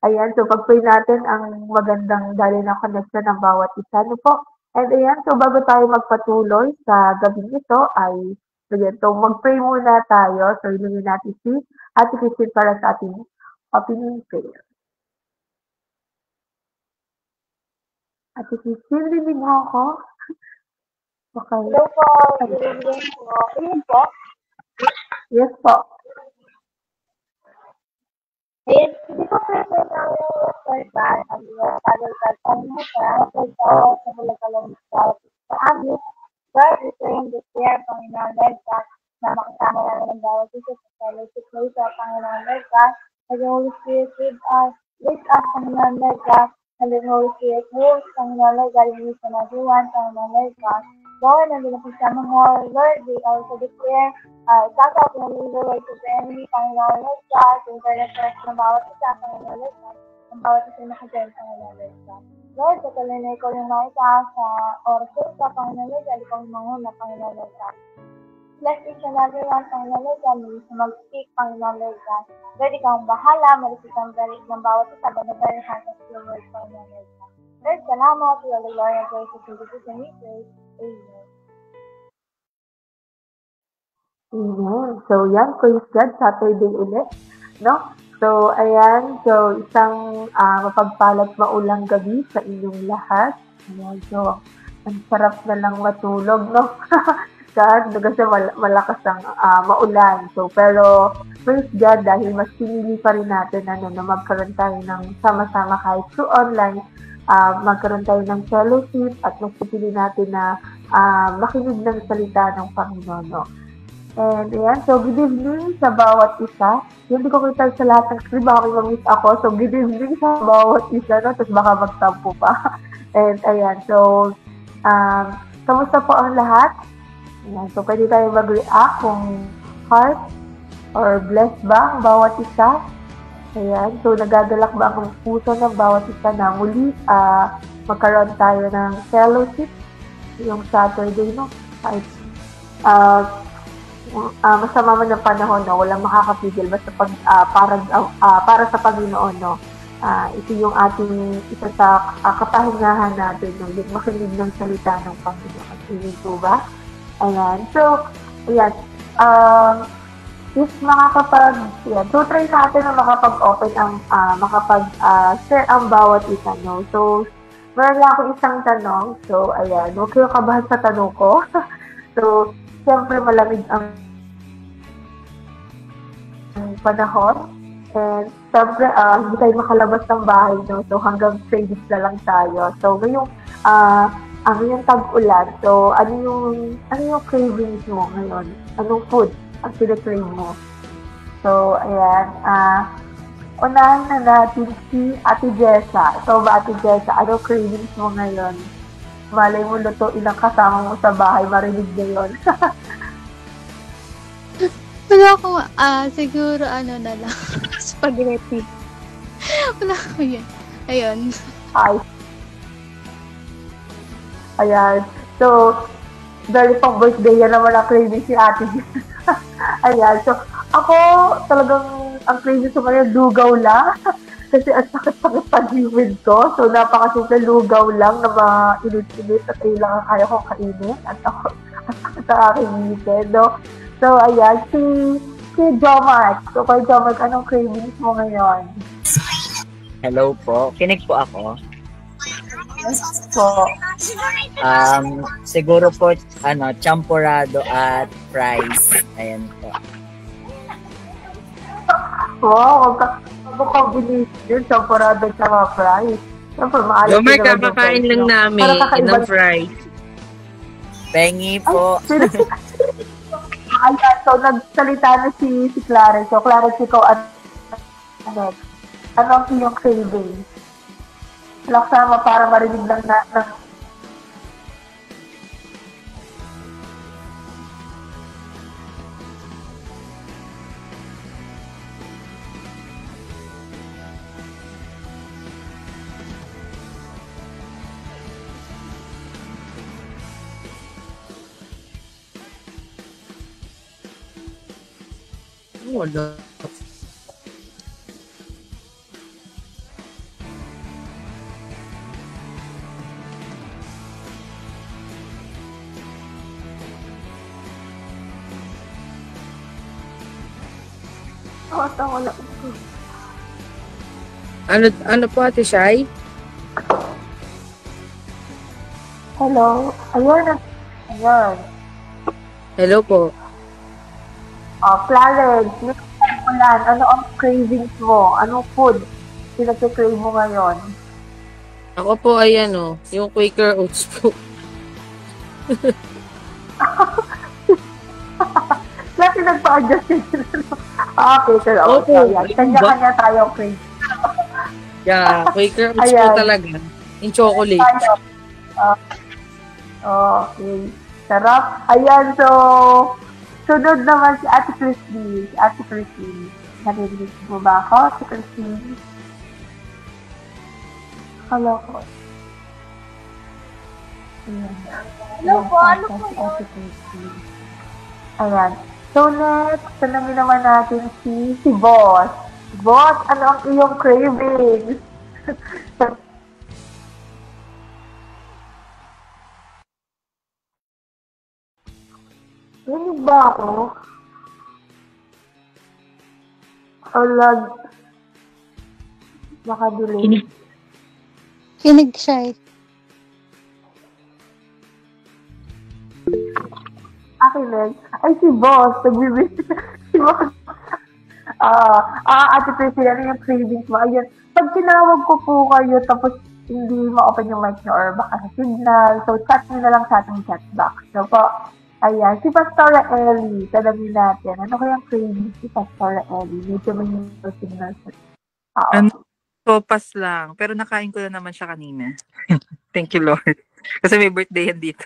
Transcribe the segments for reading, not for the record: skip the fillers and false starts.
Ayan, so pag-pray natin ang magandang daloy ng connection ng bawat isa, ano po. And ayan, so bago tayo magpatuloy sa gabing ito ay, ayan, so mag-pray muna tayo. So hilingin natin si Ate Christine para sa ating opening prayer. Ate Christine, rinig mo ako? Okay. Hello po, good evening po. Ayun po, Yes po. ayun, hindi po pwede tayo pagkaan ang iyong pagkakataon mo sa pagkakaw sa bulagalang sa amin. God, we pray and declare, Panginoon Lord God, na makasama namin ang bawat isa sa fellowship mo sa Panginoon Lord God. As the Holy Spirit lead us, Panginoon Lord God, and the Holy Spirit moves, Panginoon Lord God, in each and every one, Panginoon Lord God. Lord, nandun na pagsama mo, Lord, we also declare, ikaw na nililuwag sa enemy, Panginoon Lord God, yung internet ng bawat isa, Panginoon Lord God, ang bawat isa nakajoin, Panginoon Lord God. Lord, patuloy na ikaw yung mga isa sa oras ko sa Panginoon Lord God, ikaw yung mga Panginoon Lord God. Bless each and every one, Panginoon Lord God, may gusto mag-speak, Panginoon Lord God. Lord, ikaw ang bahala, malisit ang galit ng bawat isa, but the very heart of your word, Panginoon Lord God. Lord, salamat, we are the glory and praise of Jesus, and we pray. Amen. Amen. So yan, praise God, Saturday ulit. No? So, ayan. So, isang mapagpalat maulang gabi sa inyong lahat. Ayan. So, ang sarap na lang matulog, no? Kasi malakas ang maulan. So, pero praise God dahil mas pinili pa rin natin na magkaroon tayo ng sama-sama kahit through online, magkaroon tayo ng fellowship at mas pinili natin na makinig ng salita ng Panginoon. No? And ayan, so good evening sa bawat isa. Hindi ko kita sa lahat ng screen, baka may mag-miss ako. So good evening sa bawat isa, no? Tapos baka magtampo pa. And ayan, so kamusta po ang lahat? Ayan, so pwede tayo mag-react kung heart or blessed ba ang bawat isa. Ayan, so nagagalak ba ang puso ng bawat isa na muli magkaroon tayo ng fellowship yung Saturday, no? Kahit masama man ng panahon, no? Walang makakapigil basta para sa Panginoon, no? Ito yung ating isa sa kapahingahan natin, no? Yung makinig ng salita ng Panginoon. Hindi po ba? Ayan. So, ayan. If yan. So, try natin na makapag-open makapag-share ang bawat isa, no? So, meron lang akong isang tanong. So, ayan. Huwag kayo kabahan sa tanong ko. So, siyempre malamig ang panahon. And siyempre, hindi tayo makalabas ng bahay, no? So, hanggang cravings na lang tayo. So, ngayong tag-ulan, so, ano yung cravings mo ngayon? Anong food ang sila-crave mo? So, ayan. Unahin na natin si Ate Jessa. So, ba Ate Jessa, ano cravings mo ngayon? Malay mo lutuin ang kasama mo sa bahay, marinig na yun. Wala ko, siguro ano na lang, spaghetti. Wala ko yun. Ayun. Ay. Ayan. So, dahil pang birthday yan naman ang craving si Ate. Ayan. So, ako talagang ang craving ko ngayon, lugaw lang. Kasi ang sakit-sakit pag-iwid ko. So, napakasimple lugaw lang na mainit-init at ayun lang ang kaya kong kainin. At ako, sa aking ngipin, no? So, ayan. Si Jomart. So, kay Jomart, anong cravings mo ngayon? Hello po. Kinig po ako. So, siguro po, champurrado at fries. Ayan po. wow, magka-combination yun, champurrado at saka fries. Siyempre, maalat Jomar, kakakain lang namin ng fries. Pengi po. Ayan, so nagsalita na si Clarence. So, Clarence, ikaw ano ang iyong craving? Laksama para marinig lang na Wala. Tawa lang. Ano po, Ate Shai? Hello? Ayun. Ayun. Hello po. Clarence, Ulan, ano ang cravings mo? Anong food pinag-crave mo ngayon? Ako po ay yung Quaker Oats po. Kasi nagpa-adjust yun. Okay, sir. Opo. Yan. Kanya-kanya tayo crave. Yeah, Quaker Oats po talaga. In chocolate. Okay. Sarap. Ayan, so, sunod naman si Ate Christine. Ate Christine. Narinig mo ba ako, Ate Christine? Hello po. Ayan. Hello po, ano po Si Ate Christine. Ayan. So, next, tanongin naman natin si Boss. Boss, ano ang iyong cravings? Rinig ba ako? O lag? Baka delay. Kinig siya eh. Akin ay si Boss. Nagbibigay. Si Boss. Ate Priscilla, ano yung cravings mo? Ayun. Pag tinawag ko po kayo, tapos hindi ma-open yung mic nyo or baka sa signal, so chat nyo na lang sa ating chat box. So po, ayan. Si Pastora Ellie, tanongin natin. Ano kayang cravings si Pastora Ellie? Medyo may signal sa Sopas lang. Pero nakain ko na naman siya kanina. Thank you, Lord. Kasi may birthday yan dito.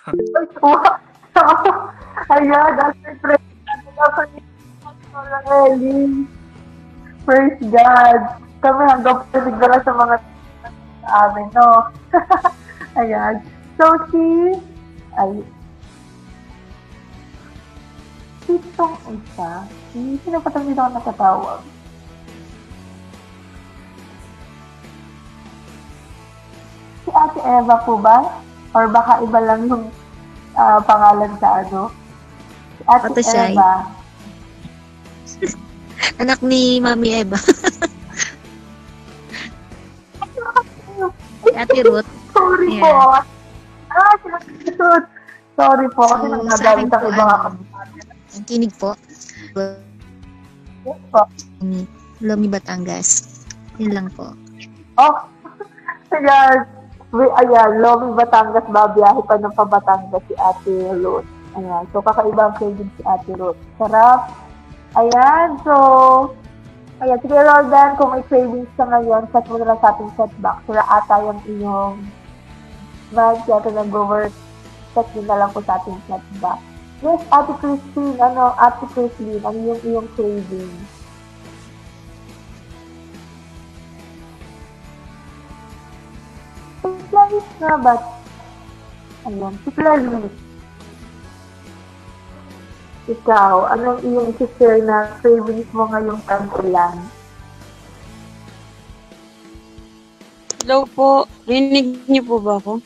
Ayan, that's my praise. Ellie. Praise God. Kami hanggang pasigdala sa mga sa amin, no? Ayan. So, itong isa, sino pa itong dito ako nakatawag? Si Ate Eva po ba? Or baka iba lang yung pangalan sa ano? Si Ate Shai. Eva. Anak ni Mami Eva. Si Ate Ruth. Sorry Yeah. po. Sinasisod. Sorry po. Kasi So, nagnagamit ang ibang Ang kinig po. Yes po. Lomi, Batangas. Yun lang po. Oh, ayan, Lomi, Batangas, babiyahe pa ng Batangas si Ate Ruth. Ayan, so kakaiba ang craving si Ate Ruth. Sarap. Ayan, so, ayan, sige Roldan, kung may cravings ka ngayon, chat mo na lang sa ating chat box. Sira ata yung iyong mic, yata nag-work. Chat mo na lang po sa ating chat box. Yes, Ate Christine, ano yung iyong craving? Si Clarice nga ba? Ayan, si Clarice. Ikaw, anong iyong i-share na cravings mo ngayong tag-ulan? Hello po. Rinig niyo po ba ako?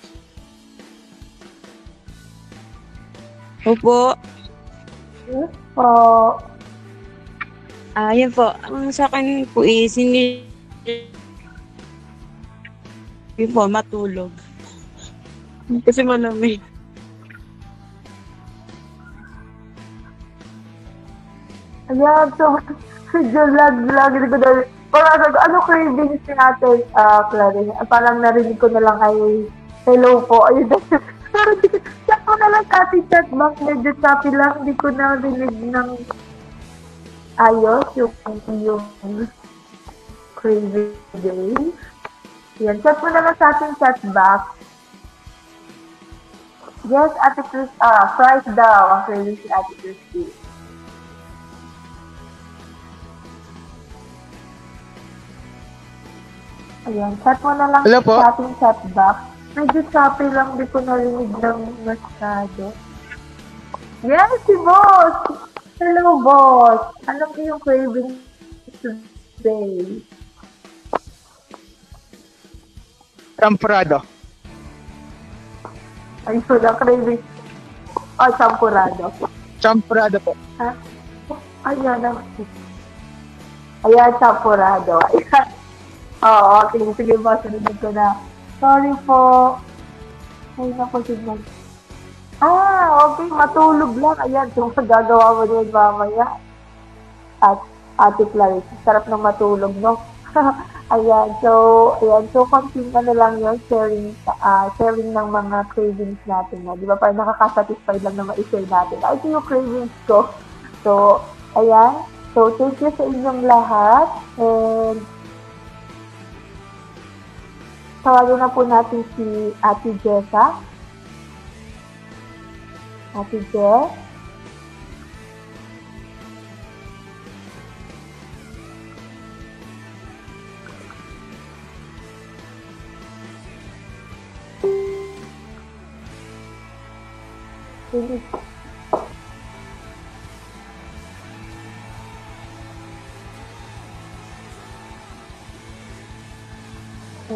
Opo. Yes po. Yan po. Ang sa akin po is hindi po matulog. Kasi malamig. Ayan, so, medyo lag. Hindi ko dahil, ano cravings ni Ate Clarice? Parang narinig ko na lang ay hello po. Ayun, pero chat ko na lang sa ating chat box. Medyo choppy lang. Hindi ko na rinig ng ayos yung craving day. Yan, chat mo na lang sa ating chat box. Yes, Ate Chris, fries daw ang craving si Ate Christy. Ayan, chat mo na lang sa ating chat box. Medyo choppy lang, di ko narinig ng masyado. Yes, si Boss! Hello, Boss! Anong iyong craving today? Champurado. Ayun lang, craving. Champurado. Champurado po. Ha? Ayan, Ayan, Champurado. Ayan. Oo, okay. Sige po, sunod ko na. Sorry po. Ay, naku, signal. Okay. Matulog lang. Ayan, so magagawa mo din mamaya. At Ate Clarice, sarap ng matulog, no? Ayan, so konting lang yun, sharing ng mga cravings natin, no? Di ba, parang nakaka-satisfied lang na ma-share natin. Ito yung cravings ko. So, ayan. So, thank you sa inyong lahat. And, tawagin na po natin si Ate Jessa. Ate Jess.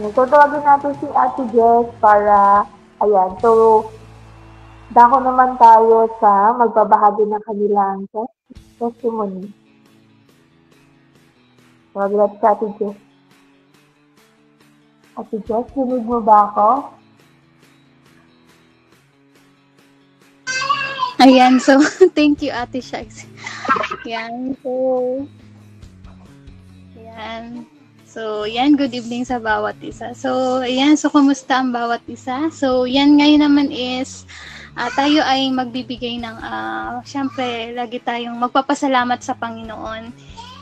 So, tawagin natin si Ate Jess para, ayan, so, dako naman tayo sa magbabahagi ng kanilang testimony. Tawagin natin si Ate Jess. Ate Jess, hinig mo ba ako? Ayan, so, thank you, Ate Shags. Ayan, good evening sa bawat isa. So, ayan, so, kumusta ang bawat isa? So, yan ngayon naman is, tayo ay magbibigay ng, syempre, lagi tayong magpapasalamat sa Panginoon.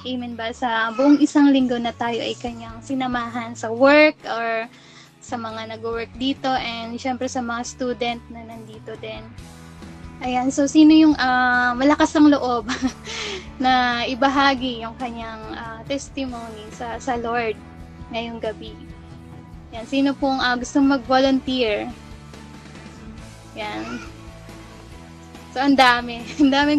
Amen ba? Sa buong isang linggo na tayo ay kanyang sinamahan sa work or sa mga nag-work dito and syempre sa mga student na nandito din. Ayan, so sino yung malakas ang loob na ibahagi yung kanyang testimony sa Lord ngayong gabi? Yan, sino pong gusto mag-volunteer? Yan. So, ang dami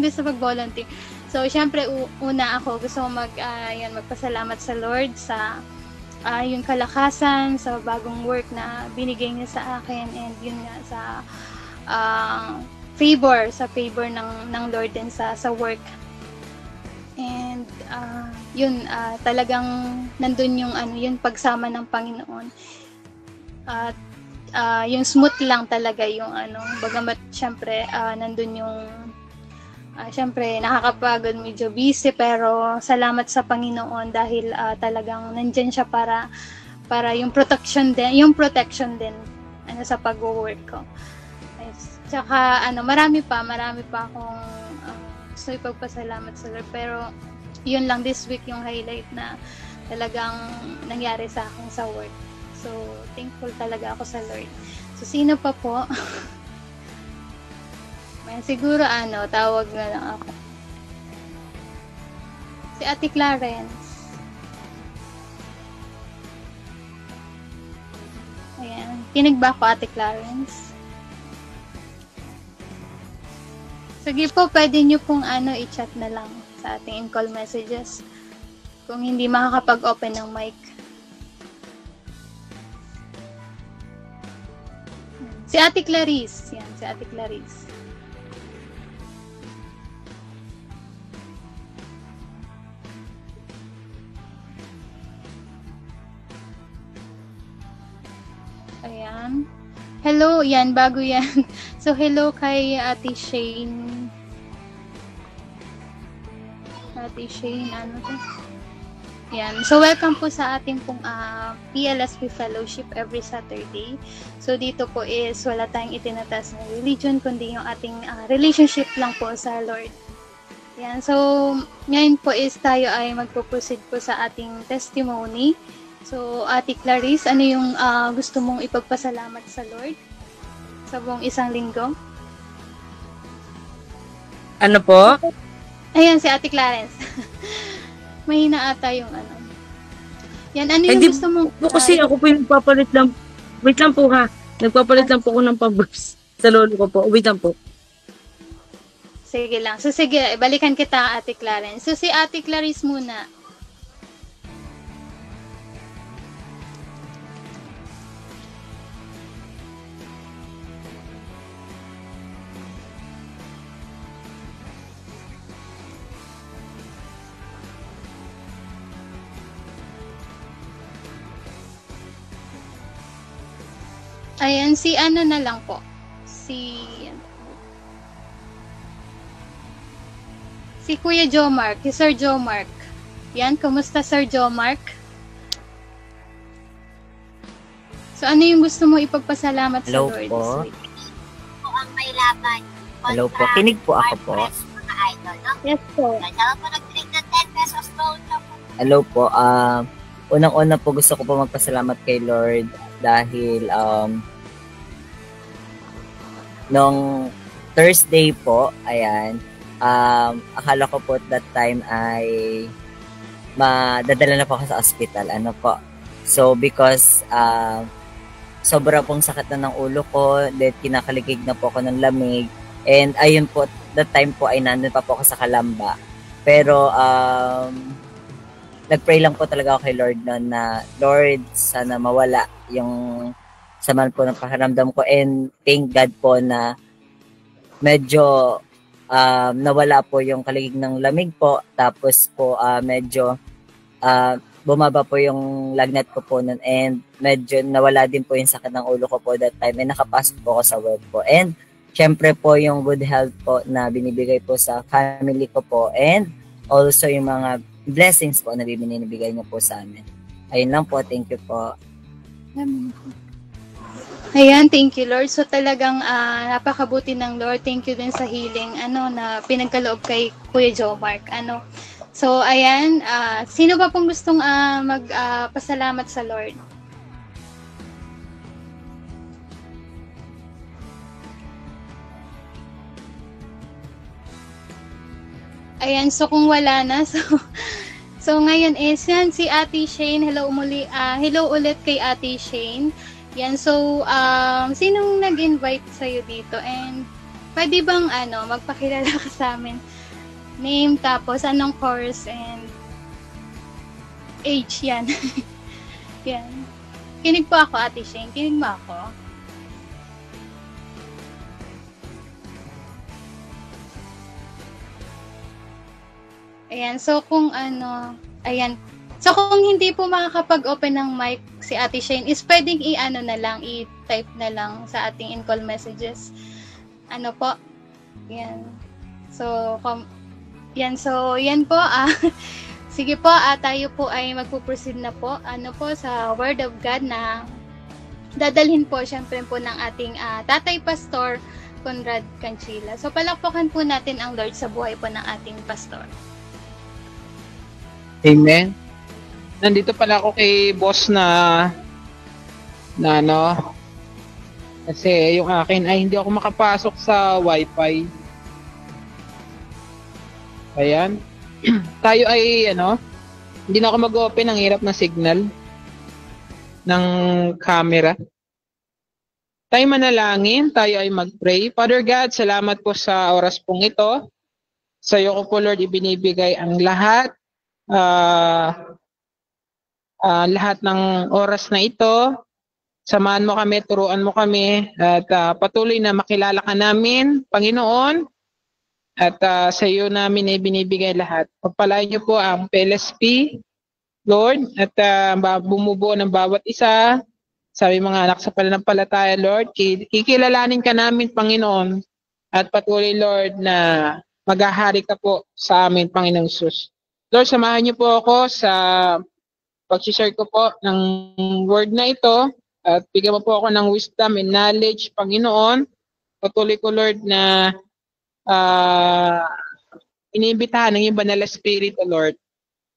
gusto mag-volunteer. So, syempre, una ako, gusto ko magpasalamat sa Lord sa yung kalakasan, sa bagong work na binigay niya sa akin, and yun nga, sa favor ng Lord din sa work. And talagang nandun yung pagsama ng Panginoon. At yung smooth lang talaga yung bagamat syempre nandun yung syempre nakakapagod, medyo busy, pero salamat sa Panginoon dahil talagang nandyan siya para yung protection din sa pag-work ko. Tsaka marami pa akong gusto ipagpasalamat sa Lord, pero yun lang this week yung highlight na talagang nangyari sa akin sa work. So thankful talaga ako sa Lord. So sino pa po? Siguro tawag na lang ako. Si Ate Clarence. Ayan. Kinig ba ako, Ate Clarence? Sige po, pwede nyo pong i-chat na lang sa ating in-call messages kung hindi makakapag-open ng mic. Si Ate Clarice. Yan, si Ate Clarice. Ayan. Hello, yan, bago yan. So, hello kay Ate Shane. Ate Shane, to? Yan. So, welcome po sa ating pong PLSP Fellowship every Saturday. So, dito po is wala tayong itinatas na religion, kundi yung ating relationship lang po sa Lord. Yan. So, ngayon po is tayo ay magpo-proceed po sa ating testimony. So, Ate Clarice, ano yung gusto mong ipagpasalamat sa Lord sa buong isang linggo? Ano po? Ayan, si Ate Clarence. Mahina ata yung Yan, ano yung gusto mong... Kasi ako po yung nagpapalit lang. Wait lang po ha. Nagpapalit lang po ako ng pambers sa lolo ko po. Wait lang po. Sige lang. So, sige, balikan kita, Ate Clarence. So, si Ate Clarice muna. Ayan, si ano na lang po. Si Kuya Jomark, si Sir Jomark. Yan, kumusta Sir Jomark? So, ano yung gusto mo ipagpasalamat Hello sa Lord po. this week? Po ang may laban. Hello po. Kinig po ako po. Mga idol, no? Yes po. Saka po nag-drink ng 10 pesos loan lang po. Hello po. Unang-una po gusto ko po magpasalamat kay Lord dahil nung Thursday po, ayan, akala ko po at that time ay madadala na po ako sa hospital. Ano po? So, because sobra pong sakit na ng ulo ko, then kinakaligig na po ako ng lamig. And ayun po, that time po ay nandun pa po ako sa Kalamba. Pero, nag-pray lang po talaga ako kay Lord noon na, Lord, sana mawala yung sama po ng pakiramdam ko. And thank God po na medyo nawala po yung kaligig ng lamig po. Tapos po medyo bumaba po yung lagnat ko po nun. And medyo nawala din po yung sakit ng ulo ko po that time. And nakapasok po ako sa work po. And syempre po yung good health po na binibigay po sa family ko po. And also yung mga blessings po na binibigay niyo po sa amin. Ayun lang po. Thank you po. Ayan, thank you Lord. So talagang napakabuti ng Lord. Thank you din sa healing na pinagkaloob kay Kuya Jomark. So ayan, sino ba pong gustong magpasalamat sa Lord? Ayan, so kung wala na, so ngayon is yan si Ate Shane. Hello ulit kay Ate Shane. Yan, so sinong nag-invite sa'yo dito? And pwede bang magpakilala ka sa amin? Name, tapos anong course and age yan. Yan. Kinig po ako, Ate Shane. Kinig mo ako. Ayan, so kung ayan. So kung hindi po makakapag-open ng mic si Ate Shane, is pwedeng i-type na lang sa ating in-call messages. Ano po? Yan. So, yan po. Sige po, tayo po ay magpo-proceed na po. Sa Word of God na dadalhin po, syempre po ng ating Tatay Pastor Conrad Canchila. So, palakpakan po natin ang Lord sa buhay po ng ating pastor. Amen. Nandito pala ako kay boss na kasi yung akin ay hindi ako makapasok sa wifi. Ayan. Tayo ay hindi na ako mag-open, ang hirap ng signal ng camera. Tayo manalangin, tayo ay mag-pray. Father God, salamat po sa oras pong ito. Sa iyo ko po Lord ibinibigay ang lahat ng oras na ito. Samahan mo kami, turuan mo kami, at patuloy na makilala ka namin, Panginoon, at sa iyo namin ay binibigay lahat. Pagpalain niyo po ang PLSP, Lord, at bumubuo ng bawat isa, sa mga anak sa pananampalataya, Lord. Kikilalanin ka namin, Panginoon, at patuloy, Lord, na maghahari ka po sa amin, Panginoong Jesus. Lord, samahan niyo po ako sa pag-share ko po ng word na ito at bigyan mo po ako ng wisdom and knowledge, Panginoon. Patuloy ko, Lord, na iniimbitahan ng iyong banal na Spirit, O Lord,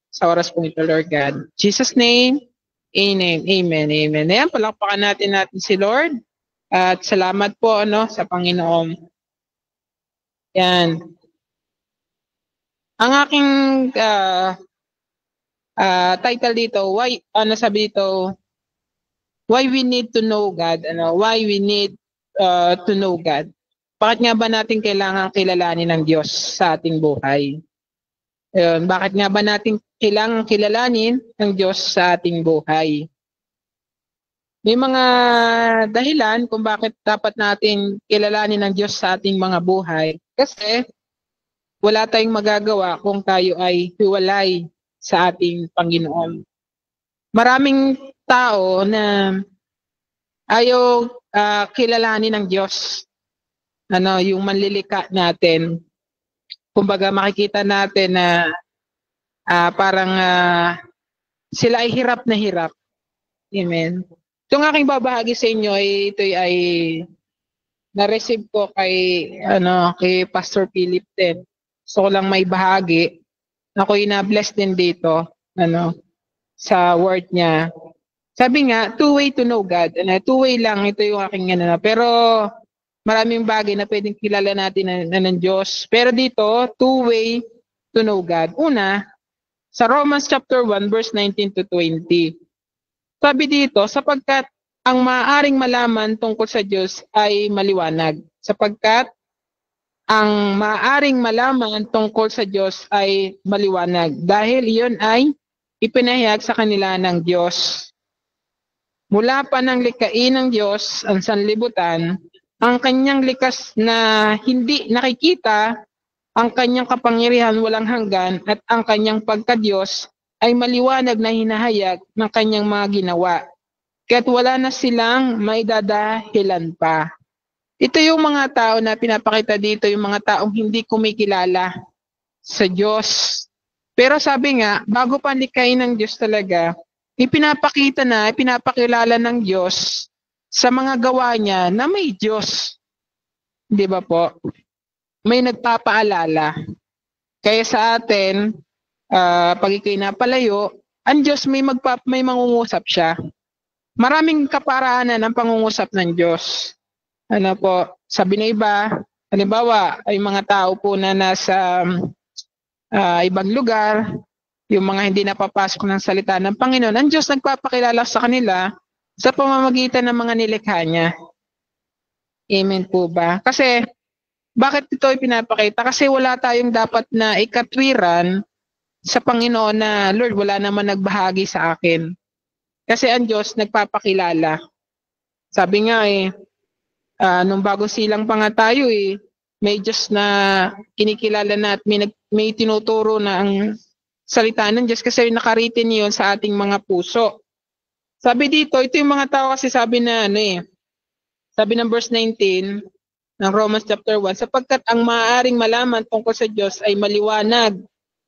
sa oras po ito, Lord God. In Jesus' name, amen, amen, amen. Ayan, palakpakan natin si Lord at salamat po sa Panginoon. Yan. Ang aking title dito, why we need to know God, why we need to know God. Bakit nga ba natin kailangan kilalanin ng Diyos sa ating buhay? Bakit nga ba natin kailangan kilalanin ng Diyos sa ating buhay? May mga dahilan kung bakit dapat natin kilalanin ng Diyos sa ating mga buhay. Kasi wala tayong magagawa kung tayo ay hiwalay sa ating Panginoon. Maraming tao na ayaw kilalanin ng Diyos. Yung manlilika natin. Kumbaga makikita natin na parang sila ay hirap na hirap. Amen. Itong aking babahagi sa inyo ito ay na-receive ko kay Pastor Philip din. So ko lang may bahagi. Ako'y na-bless din dito sa word niya. Sabi nga, two-way to know God. Two-way lang, ito yung aking pero maraming bagay na pwedeng kilala natin na ng Diyos. Pero dito, two-way to know God. Una, sa Romans chapter 1, verse 19 to 20. Sabi dito, sapagkat ang maaaring malaman tungkol sa Diyos ay maliwanag. Sapagkat ang maaaring malaman tungkol sa Diyos ay maliwanag. Dahil iyon ay ipinahayag sa kanila ng Diyos. Mula pa ng likhain ng Diyos ang sanlibutan, ang kanyang likas na hindi nakikita, ang kanyang kapangyarihan walang hanggan, at ang kanyang pagka-Diyos ay maliwanag na hinahayag ng kanyang mga ginawa. Kaya't wala na silang maidadahilan pa. Ito yung mga tao na pinapakita dito, yung mga taong hindi kumikilala sa Diyos. Pero sabi nga, bago pa likhain ng Diyos talaga, ipinapakilala ng Diyos sa mga gawa niya na may Diyos. Di ba po? May nagpapaalala. Kaya sa atin, pag ikay napalayo, ang Diyos may mangungusap siya. Maraming kaparaanan ang pangungusap ng Diyos. Sabi na iba, halimbawa, ay mga tao po na nasa ibang lugar, yung mga hindi napapasok ng salita ng Panginoon, ang Diyos nagpapakilala sa kanila sa pamamagitan ng mga nilikha niya. Amen po ba? Kasi, bakit ito ipinapakita? Kasi wala tayong dapat na ikatwiran sa Panginoon na, Lord, wala naman nagbahagi sa akin. Kasi ang Diyos nagpapakilala. Sabi nga nung bago silang pa nga tayo may Diyos na kinikilala na at may tinuturo na ang salita ng Diyos kasi nakaritin niyon sa ating mga puso. Sabi dito, ito yung mga tao kasi sabi na sabi ng verse 19 ng Romans chapter 1, sapagkat ang maaaring malaman tungkol sa Diyos ay maliwanag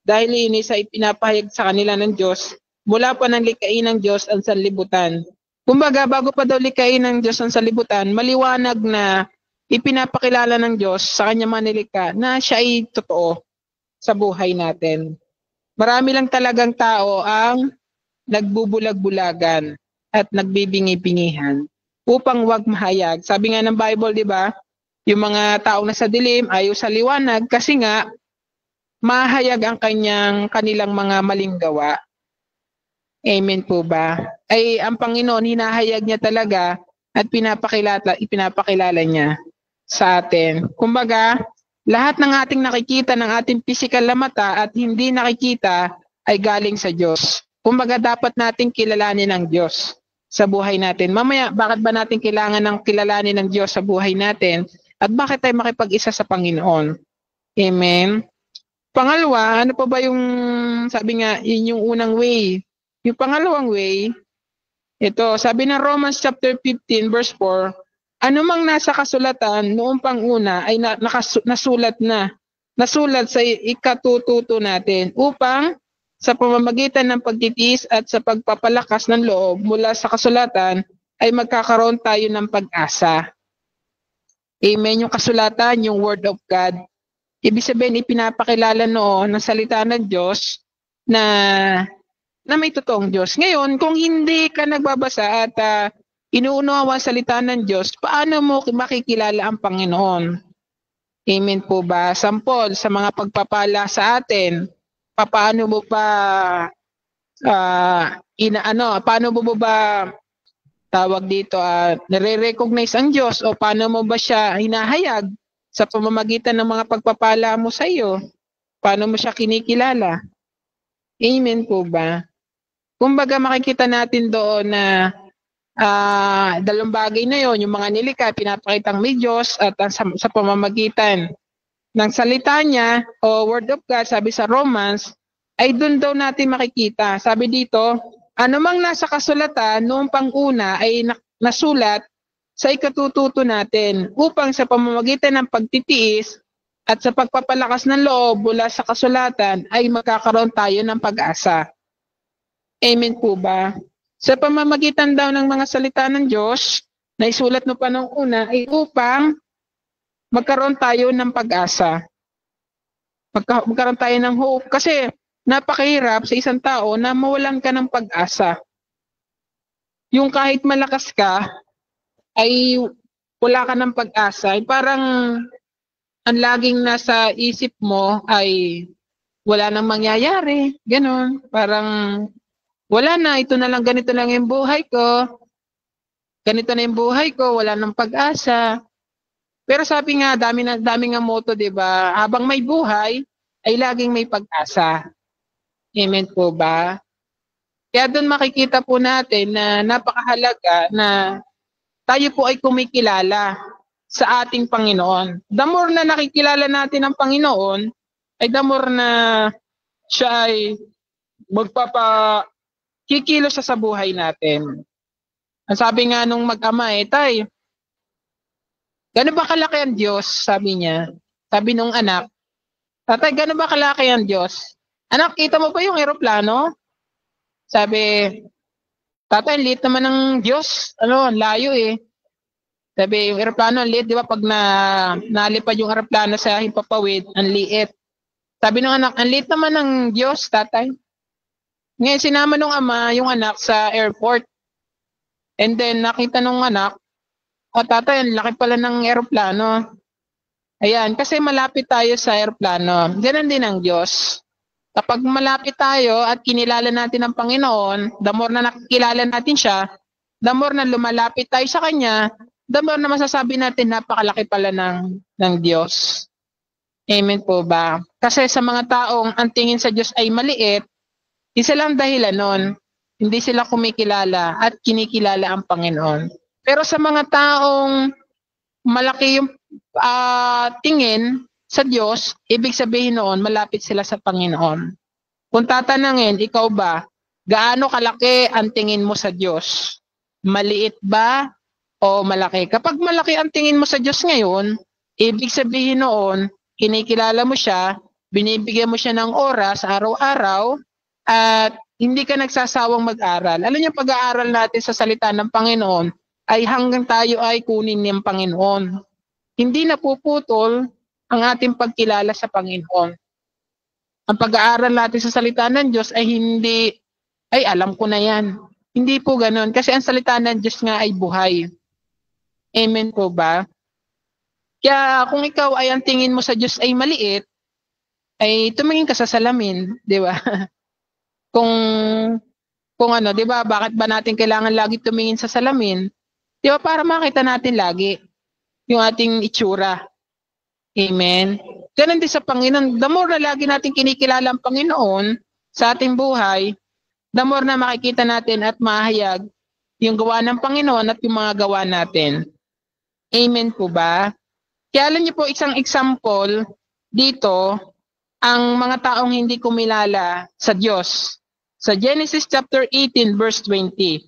dahil iyon ay ipinapahayag sa kanila ng Diyos mula pa ng likhain ng Diyos ang sanlibutan. Kumbaga, bago pa daw likhain ng Diyos ang sanlibutan, maliwanag na ipinapakilala ng Diyos sa kanyang manilikha na siya ay totoo sa buhay natin. Marami lang talagang tao ang nagbubulag-bulagan at nagbibingi-bingihan upang wag mahayag. Sabi nga ng Bible, di ba? Yung mga taong nasa dilim ayaw sa liwanag kasi nga mahayag ang kanilang mga maling gawa. Amen po ba? Ay ang Panginoon hinahayag niya talaga at ipinapakilala niya sa atin. Kumbaga, lahat ng ating nakikita ng ating physical na mata at hindi nakikita ay galing sa Diyos. Kumbaga, dapat nating kilalanin ang Diyos sa buhay natin. Mamaya, bakit ba natin kailangan ng kilalanin ng Diyos sa buhay natin? At bakit tayo makipag-isa sa Panginoon? Amen? Pangalawa, ano pa ba yung, sabi nga, yun yung unang way. Yung pangalawang way, ito, sabi ng Romans chapter 15 verse 4, anumang nasa kasulatan noong panguna ay nasulat sa ikatututo natin upang sa pamamagitan ng pagtitiis at sa pagpapalakas ng loob mula sa kasulatan ay magkakaroon tayo ng pag-asa. Amen. Yung kasulatan, yung Word of God. Ibig sabihin, ipinapakilala noon ng salita ng Diyos na may totoong Diyos. Ngayon, kung hindi ka nagbabasa at inuunawa ang salita ng Diyos, paano mo makikilala ang Panginoon? Amen po ba? Sampol, sa mga pagpapala sa atin, paano mo ba paano mo ba tawag dito nare-recognize ang Diyos o paano mo ba siya hinahayag sa pamamagitan ng mga pagpapala mo sa iyo? Paano mo siya kinikilala? Amen po ba? Kumbaga makikita natin doon na dalawang bagay na yon, yung mga nilikha, pinapakitang may Diyos at sa pamamagitan ng salita niya o Word of God, sabi sa Romans, ay doon daw natin makikita. Sabi dito, anumang nasa kasulatan noong panguna ay nasulat sa ikatututo natin upang sa pamamagitan ng pagtitiis at sa pagpapalakas ng loob mula sa kasulatan ay magkakaroon tayo ng pag-asa. Amen po ba? Sa pamamagitan daw ng mga salita ng Diyos na isulat mo pa nung una ay upang magkaroon tayo ng pag-asa. Magkaroon tayo ng hope. Kasi napakahirap sa isang tao na mawalan ka ng pag-asa. Yung kahit malakas ka, ay wala ka ng pag-asa. Ay parang ang laging nasa isip mo ay wala nang mangyayari. Ganon. Parang wala na, ito na lang, ganito lang yung buhay ko. Ganito na yung buhay ko, wala nang pag-asa. Pero sabi nga, dami nga motto, di ba? Habang may buhay, ay laging may pag-asa. Amen po ba? Kaya doon makikita po natin na napakahalaga na tayo po ay kumikilala sa ating Panginoon. The more na nakikilala natin ang Panginoon, ay the more na siya ay magpapakikilo siya sa buhay natin. Ang sabi nga nung mag-ama tay, gano'n ba kalaki ang Diyos? Sabi niya. Sabi nung anak, tatay, gano'n ba kalaki ang Diyos? Anak, kita mo ba yung eroplano? Sabi, tatay, liit naman ng Diyos. Ang layo eh. Sabi, yung eroplano, ang liit, di ba? Pag nalipad yung eroplano sa himpapawid, ang liit. Sabi ng anak, ang liit naman ng Diyos, tatay. Ngayon, sinama nung ama yung anak sa airport. And then, nakita nung anak, tatay, ang laki pala ng eroplano. Ayan, kasi malapit tayo sa eroplano. Ganun din ang Diyos. Kapag malapit tayo at kinilala natin ang Panginoon, the more na nakikilala natin siya, the more na lumalapit tayo sa Kanya, the more na masasabi natin napakalaki pala ng Diyos. Amen po ba? Kasi sa mga taong ang tingin sa Diyos ay maliit, isa lang dahilan nun, hindi sila kumikilala at kinikilala ang Panginoon. Pero sa mga taong malaki yung tingin sa Diyos, ibig sabihin noon, malapit sila sa Panginoon. Kung tatanungin, ikaw ba, gaano kalaki ang tingin mo sa Diyos? Maliit ba o malaki? Kapag malaki ang tingin mo sa Diyos ngayon, ibig sabihin noon, kinikilala mo siya, binibigyan mo siya ng oras araw-araw, at hindi ka nagsasawang mag-aral. Alam niyo, pag-aaral natin sa salita ng Panginoon ay hanggang tayo ay kunin ng Panginoon. Hindi napuputol ang ating pagkilala sa Panginoon. Ang pag-aaral natin sa salita ng Diyos ay hindi, ay alam ko na yan. Hindi po ganun. Kasi ang salita ng Diyos nga ay buhay. Amen po ba? Kaya kung ikaw ay ang tingin mo sa Diyos ay maliit, ay tumingin ka sa salamin, di ba? Kung ano, di ba, bakit ba natin kailangan lagi tumingin sa salamin? Di ba, para makita natin lagi yung ating itsura. Amen? Ganun din sa Panginoon. The more na lagi natin kinikilala ang Panginoon sa ating buhay, the more na makikita natin at mahayag yung gawa ng Panginoon at yung mga gawa natin. Amen po ba? Kaya alam niyo po, isang example dito, ang mga taong hindi kumilala sa Diyos. Sa Genesis chapter 18 verse 20.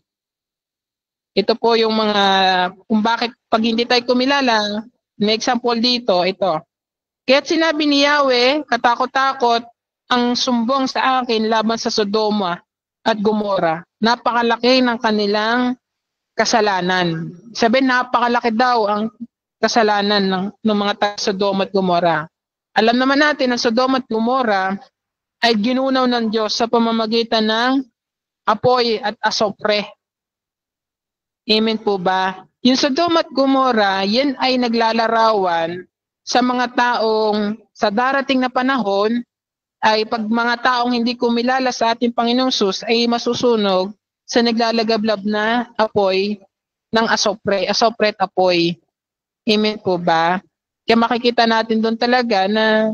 Ito po yung mga, kung bakit pag hindi tayo kumilala, may example dito, ito. Kaya't sinabi ni Yahweh, katakot-takot ang sumbong sa akin laban sa Sodoma at Gomora. Napakalaki ng kanilang kasalanan. Sabihin, napakalaki daw ang kasalanan ng mga taga Sodoma at Gomora. Alam naman natin na Sodoma at Gomora ay ginunaw ng Diyos sa pamamagitan ng apoy at asopre. Amen po ba? Yung Sodoma at Gomora, yan ay naglalarawan sa mga taong sa darating na panahon ay pag mga taong hindi kumilala sa ating Panginoong Sus ay masusunog sa naglalagablab na apoy ng asopre at apoy. Amen po ba? Kaya makikita natin doon talaga na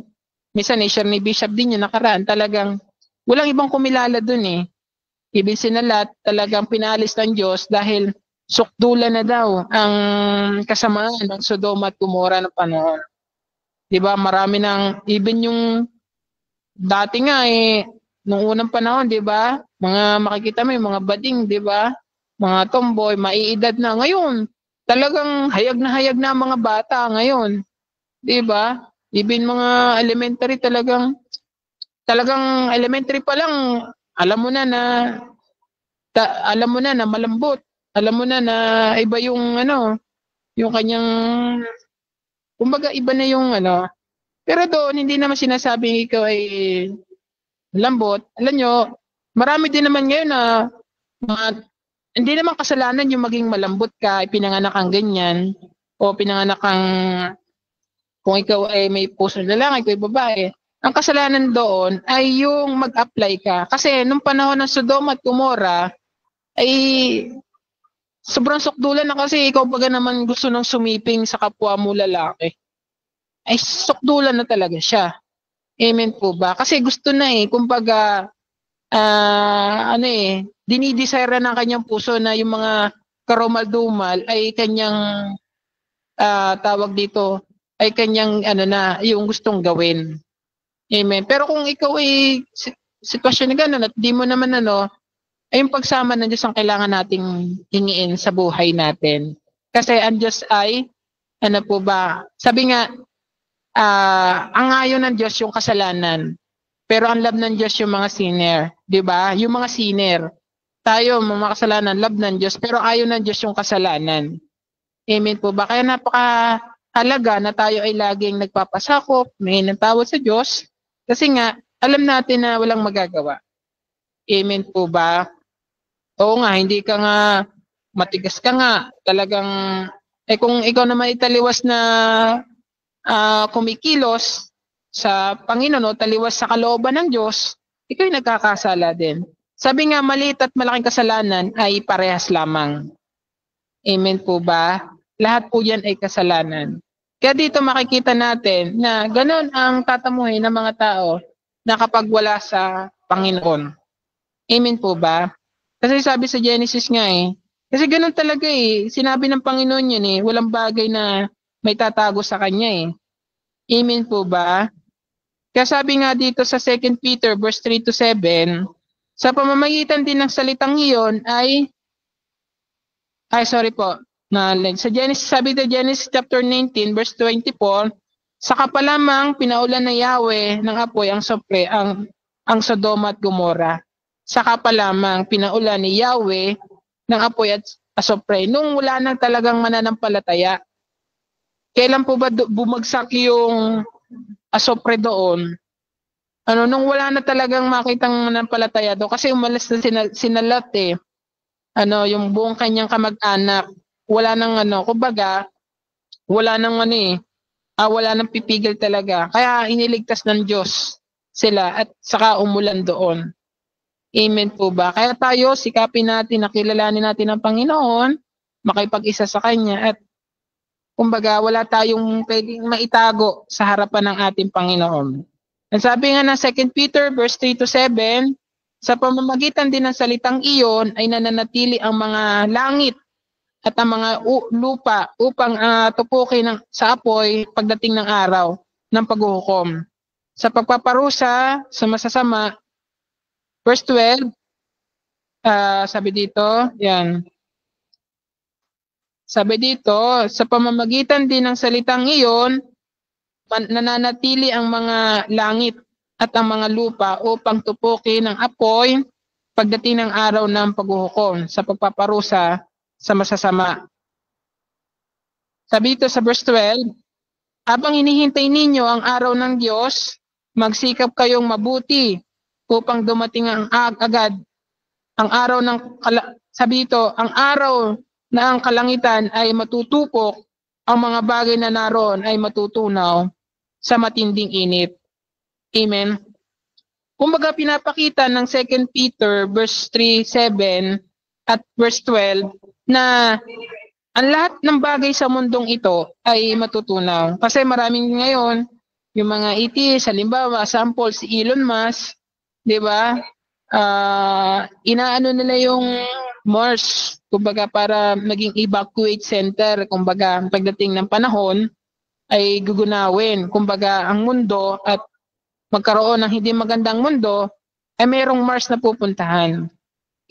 minsan share ni Bishop din yung nakaraan, talagang walang ibang kumilala doon eh. Ibig sinalat, talagang pinalis ng Diyos dahil sukdulan na daw ang kasamaan ng Sodoma at Gomora ng panahon. Diba, marami ng, even yung dati nga eh, nung unang panahon, diba, mga makikita mo yung mga bading, diba, mga tomboy, maiedad na. Ngayon, talagang hayag na ang mga bata ngayon. 'Di ba? Even mga elementary talagang elementary pa lang alam mo na malambot. Alam mo na iba yung yung kanyang kumbaga iba na yung pero doon hindi naman sinasabing ikaw ay lambot. Alam nyo, marami din naman ngayon na hindi naman kasalanan yung maging malambot ka, pinanganak kang ganyan, o pinanganak kang kung ikaw ay may puso na lalaki, ikaw ay babae. Ang kasalanan doon ay yung mag-apply ka. Kasi nung panahon ng Sodoma at Gomora, ay sobrang sukdulan na kasi ikaw baga naman gusto nang sumiping sa kapwa mo lalaki. Ay sukdulan na talaga siya. Amen po ba? Kasi gusto na kumbaga, dinidesire ng kanyang puso na yung mga karumal-dumal ay kanyang, tawag dito, ay kanyang, yung gustong gawin. Amen. Pero kung ikaw ay sitwasyon na gano'n at di mo naman ay yung pagsama ng Diyos ang kailangan nating hingiin sa buhay natin. Kasi ang Diyos ay, po ba, sabi nga, ang ayaw ng Diyos yung kasalanan. Pero ang love ng Diyos yung mga sinner. Diba? Yung mga sinner. Tayo, mga kasalanan, love ng Diyos. Pero ayaw ng Diyos yung kasalanan. Amen po ba? Kaya napakahalaga na tayo ay laging nagpapasakop, may nagtawad sa Diyos. Kasi nga, alam natin na walang magagawa. Amen po ba? Oo nga, hindi ka nga, matigas ka nga. Talagang, kung ikaw naman italiwas na kumikilos sa Panginoon o taliwas sa kalooban ng Diyos, ikaw ay nagkakasala din. Sabi nga, maliit at malaking kasalanan ay parehas lamang. Amen po ba? Lahat po yan ay kasalanan. Kaya dito makikita natin na ganoon ang tatamuhin ng mga tao na kapag wala sa Panginoon. Amen po ba? Kasi sabi sa Genesis nga kasi ganoon talaga sinabi ng Panginoon yun walang bagay na may tatago sa kanya Amen po ba? Kaya sabi nga dito sa 2 Peter verse 3-7, sa pamamagitan din ng salitang iyon sa Genesis, sabi sa Genesis chapter 19 verse 24, saka pa lamang pinaulan na Yahweh ng apoy ang Sodoma at Gomora. Saka pa lamang pinaulan ni Yahweh ng apoy at asopre. Nung wala nang talagang mananampalataya, kailan po ba bumagsak yung asopre doon? Nung wala na talagang makitang mananampalataya doon, kasi umalis na sinalat yung buong kanyang kamag-anak. Wala nang kumbaga, wala nang wala nang pipigil talaga. Kaya iniligtas ng Diyos sila at saka umulan doon. Amen po ba? Kaya tayo, sikapin natin, nakilalanin natin ang Panginoon, makipag-isa sa Kanya, at kumbaga, wala tayong pwedeng maitago sa harapan ng ating Panginoon. Ang sabi nga ng 2 Peter verse 3-7, sa pamamagitan din ng salitang iyon ay nananatili ang mga langit at ang mga lupa upang tupukin sa apoy pagdating ng araw ng paghuhukom. Sa pagpaparusa sa masasama, verse 12, sabi dito, sabi dito, sa pamamagitan din ng salitang iyon, nananatili ang mga langit at ang mga lupa upang tupukin ng apoy pagdating ng araw ng paghuhukom sa pagpaparusa sa masasama. Sabi dito sa verse 12, habang hinihintay ninyo ang araw ng Diyos, magsikap kayong mabuti upang dumating ang agad ang araw sabi dito, ang araw na ang kalangitan ay matutupok, ang mga bagay na naroon ay matutunaw sa matinding init. Amen. Kumbaga pinapakita ng 2 Peter verse 3-7 at verse 12 na ang lahat ng bagay sa mundong ito ay matutunaw. Kasi maraming ngayon, yung mga ETs, halimbawa, sample si Elon Musk, di ba? Inaano nila yung Mars, kumbaga para maging evacuate center, kumbaga pagdating ng panahon ay gugunawin. Kumbaga ang mundo at magkaroon ng hindi magandang mundo ay mayroong Mars na pupuntahan.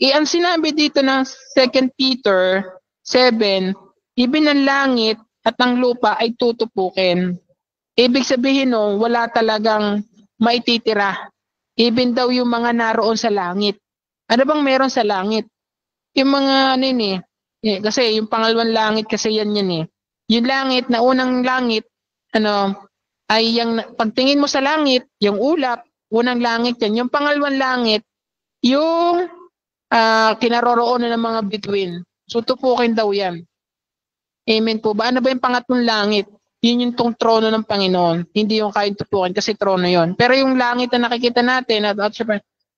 Ang sinabi dito ng 2 Peter 7 Even ang langit at ang lupa ay tutupukin. Ibig sabihin no, wala talagang maititira. Even daw yung mga naroon sa langit. Ano bang meron sa langit? Yung mga kasi yung pangalawang langit kasi yan eh. Yung langit na unang langit, ay yung pagtingin mo sa langit, yung ulap, unang langit yan. Yung pangalawang langit, yung kinaroroonan ng mga bituin. So tupukin daw yan. Amen po ba? Ano ba yung pangatlong langit? Yun yung tong trono ng Panginoon. Hindi yung kayang tupukin kasi trono yon. Pero yung langit na nakikita natin,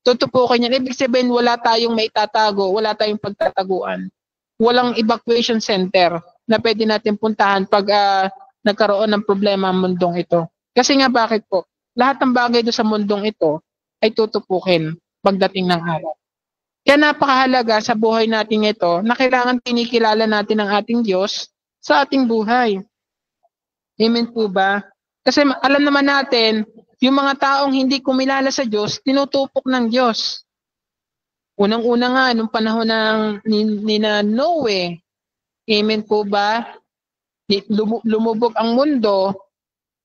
tutupukin yan. Ibig sabihin, wala tayong maitatago, wala tayong pagtataguan. Walang evacuation center na pwede natin puntahan pag nagkaroon ng problema ang mundong ito. Kasi nga bakit po? Lahat ng bagay doon sa mundong ito ay tutupukin pagdating ng araw. Kaya napakahalaga sa buhay natin ito na kailangan kinikilala natin ang ating Diyos sa ating buhay. Amen po ba? Kasi alam naman natin, yung mga taong hindi kumilala sa Diyos, tinutupok ng Diyos. Unang-una nga, nung panahon ni Noe, amen po ba? Lumubog ang mundo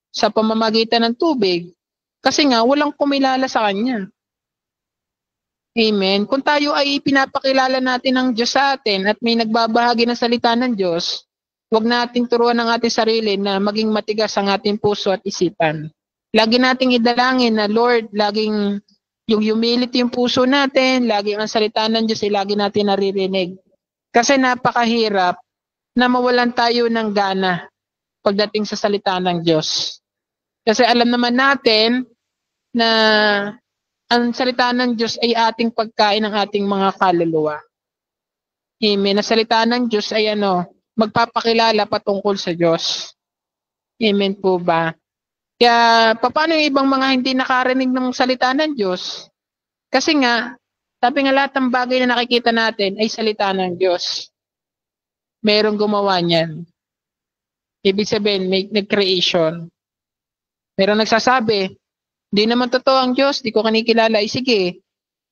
sa pamamagitan ng tubig kasi nga walang kumilala sa Kanya. Amen. Kung tayo ay pinapakilala natin ng Diyos sa atin at may nagbabahagi ng salita ng Diyos, huwag nating turuan ng ating sarili na maging matigas ang ating puso at isipan. Lagi nating idalangin na Lord, laging yung humility yung puso natin, laging ang salita ng Diyos ay lagi natin naririnig. Kasi napakahirap na mawalan tayo ng gana pagdating sa salita ng Diyos. Kasi alam naman natin na ang salita ng Diyos ay ating pagkain ng ating mga kaluluwa. Amen. Ang salita ng Diyos ay magpapakilala patungkol sa Diyos. Amen po ba? Kaya paano yung ibang mga hindi nakarinig ng salita ng Diyos? Kasi nga, sabi nga lahat ng bagay na nakikita natin ay salita ng Diyos. Merong gumawa niyan. Ibig sabihin, may nag-creation. Merong nagsasabi, di naman totoo ang Diyos, di ko kinikilala. Ay sige,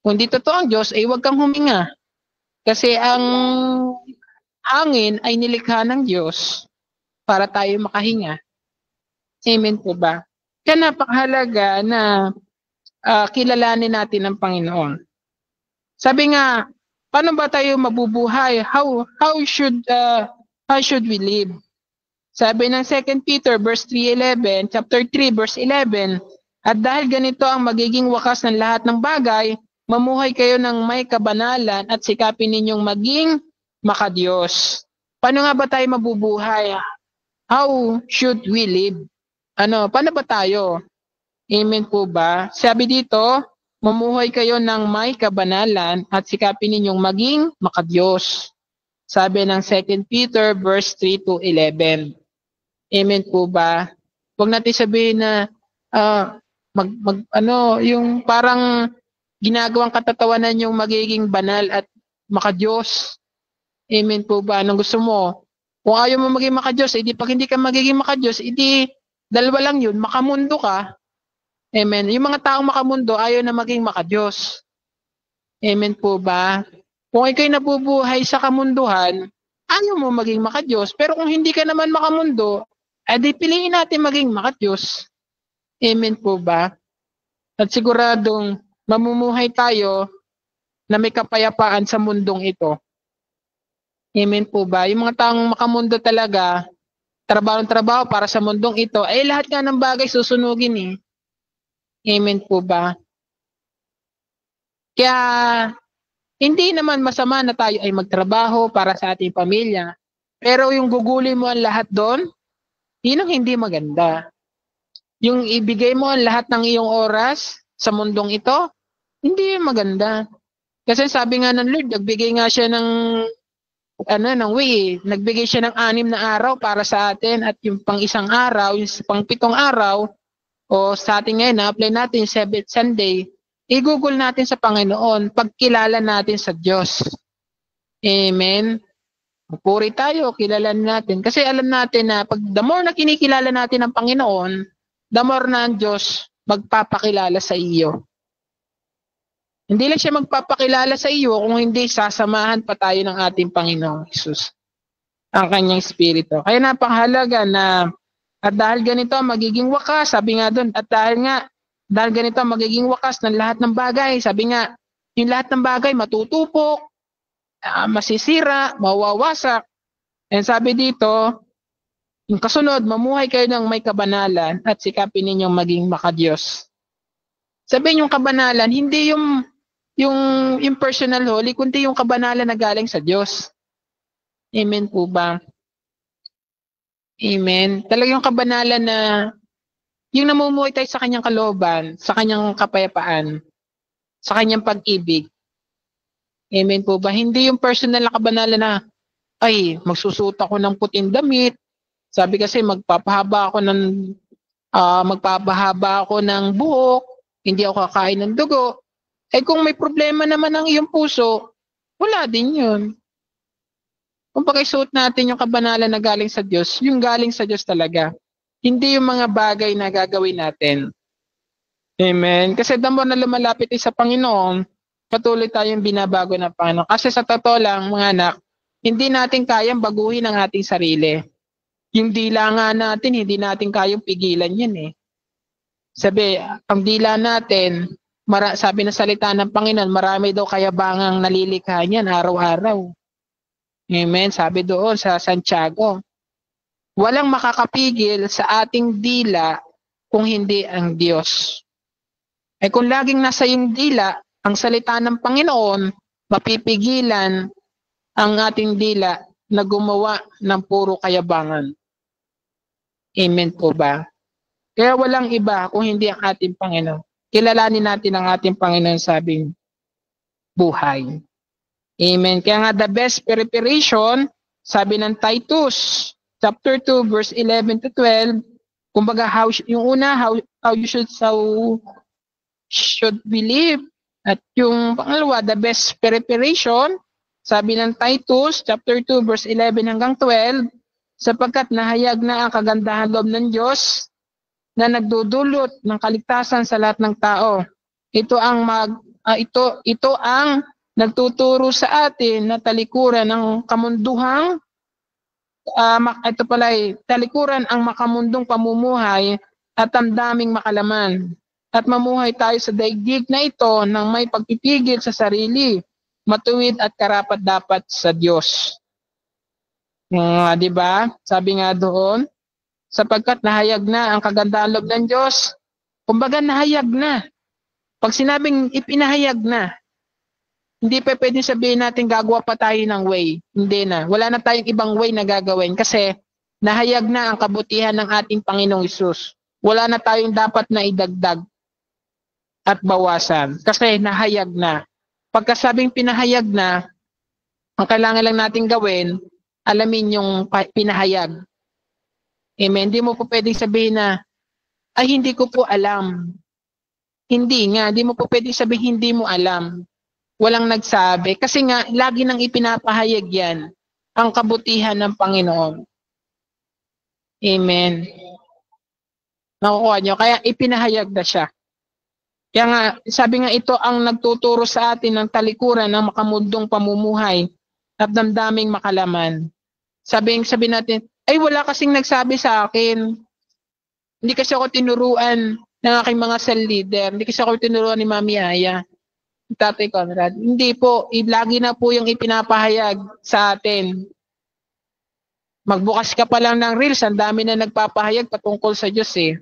kung di totoo ang Diyos, ay huwag kang huminga. Kasi ang hangin ay nilikha ng Diyos para tayo makahinga. Amen po ba? Kaya napakahalaga na kilalanin natin ang Panginoon. Sabi nga, paano ba tayo mabubuhay? How should we live? Sabi ng 2 Peter verse 3:11, chapter 3 verse 11, at dahil ganito ang magiging wakas ng lahat ng bagay, mamuhay kayo ng may kabanalan at sikapin ninyong maging makadiyos. Paano nga ba tayo mabubuhay? How should we live? Paano ba tayo? Amen po ba? Sabi dito, mamuhay kayo ng may kabanalan at sikapin ninyong maging makadiyos. Sabi ng 2 Peter verse 3-11. Amen po ba? Huwag natin sabihin na yung parang ginagawang katatawanan yung magiging banal at makadiyos. Amen po ba? Anong gusto mo? Kung ayaw mo maging makadiyos, pag hindi ka magiging makadiyos, dalawa lang yun, makamundo ka. Amen. Yung mga taong makamundo, ayaw na maging makadiyos. Amen po ba? Kung ikaw'y nabubuhay sa kamunduhan, ayaw mo maging makadiyos. Pero kung hindi ka naman makamundo, piliin natin maging makadiyos. Amen po ba? At siguradong mamumuhay tayo na may kapayapaan sa mundong ito. Amen po ba? Yung mga taong makamundo talaga, trabaho para sa mundong ito, lahat nga ng bagay susunugin eh. Amen po ba? Kaya, hindi naman masama na tayo ay magtrabaho para sa ating pamilya. Pero yung gugulin mo ang lahat doon, yun ang hindi maganda. Yung ibigay mo ang lahat ng iyong oras sa mundong ito, hindi maganda. Kasi sabi nga ng Lord, nagbigay nga siya nagbigay siya ng 6 na araw para sa atin at yung pang isang araw, yung pang 7 araw, o sa atin ngayon, na-apply natin 7th Sunday, i-google natin sa Panginoon, pagkilala natin sa Diyos. Amen? Puri tayo, kilalanin natin. Kasi alam natin na pag the more na kinikilala natin ang Panginoon, the more na ang Diyos magpapakilala sa iyo. Hindi lang siya magpapakilala sa iyo kung hindi sasamahan pa tayo ng ating Panginoong Jesus. ang kanyang espiritu. Kaya napakahalaga na at dahil ganito magiging wakas, sabi nga doon, at dahil ganito magiging wakas ng lahat ng bagay, sabi nga, yung lahat ng bagay matutupok, masisira, mawawasak. And sabi dito, yung kasunod, mamuhay kayo ng may kabanalan at sikapin ninyong maging makadiyos. Sabihin yung kabanalan, hindi yung impersonal holy, kundi yung kabanalan na galing sa Diyos. Amen po ba? Amen. Talaga yung kabanalan na yung namumuhay tayo sa kanyang kalooban, sa kanyang kapayapaan, sa kanyang pag-ibig. Amen po ba? Hindi yung personal na kabanalan na, ay, magsusuot ako ng puting damit. Sabi kasi magpapahaba ako ng buhok, hindi ako kakain ng dugo. Eh kung may problema naman ang iyong puso, wala din yun. Kung pakisuot natin yung kabanalan na galing sa Diyos, yung galing sa Diyos talaga. Hindi yung mga bagay na gagawin natin. Amen. Kasi damo na lumalapit sa Panginoon, patuloy tayong binabago ng Panginoon. Kasi sa totoo lang, mga anak, hindi natin kayang baguhin ang ating sarili. Yung dila nga natin, hindi natin kayang pigilan yan eh. Sabi, ang dila natin, sabi na salita ng Panginoon, marami daw kayabangang nalilikha niyan araw-araw. Amen. Sabi doon sa Santiago, walang makakapigil sa ating dila kung hindi ang Diyos. Ay kung laging nasa yung dila, ang salita ng Panginoon, mapipigilan ang ating dila na gumawa ng puro kayabangan. Amen po ba? Kaya walang iba kung hindi ang ating Panginoon. Kilalanin natin ang ating Panginoon sabing buhay. Amen. Kaya nga the best preparation, sabi ng Titus, chapter 2, verse 11 to 12, kumbaga how you should believe. At yung pangalawa, the best preparation, sabi ng Titus, chapter 2, verse 11 hanggang 12, sapagkat nahayag na ang kagandahan loob ng Diyos na nagdudulot ng kaligtasan sa lahat ng tao. Ito ang nagtuturo sa atin na talikuran ng kamunduhang talikuran ang makamundong pamumuhay at damdaming makalaman. At mamuhay tayo sa daigdig na ito ng may pagpipigil sa sarili, matuwid at karapat-dapat sa Diyos. Di ba? Sabi nga doon, sapagkat nahayag na ang kagandahan loob ng Diyos. Kumbaga nahayag na. Pag sinabing ipinahayag na, hindi pa pwedeng sabihin natin gagawa pa tayo ng way. Hindi na. Wala na tayong ibang way na gagawin kasi nahayag na ang kabutihan ng ating Panginoong Hesus. Wala na tayong dapat na idagdag at bawasan kasi nahayag na. Pagkasabing pinahayag na, ang kailangan lang natin gawin, alamin yung pinahayag. Amen. Hindi mo po pwedeng sabihin na, ay hindi ko po alam. Hindi nga, hindi mo po pwedeng sabihin hindi mo alam. Walang nagsabi. Kasi nga, lagi nang ipinapahayag yan ang kabutihan ng Panginoon. Amen. Nakukuha nyo? Kaya ipinahayag na siya. Kaya nga, sabi nga ito ang nagtuturo sa atin ng talikuran ng makamundong pamumuhay at damdaming makalaman. Sabi natin, ay wala kasing nagsabi sa akin. Hindi kasi ako tinuruan ng aking mga cell leader. Hindi kasi ako tinuruan ni Mami Aya. Tatay Conrad. Hindi po, lagi na po yung ipinapahayag sa atin. Magbukas ka pa lang ng reels, ang dami na nagpapahayag patungkol sa Diyos eh.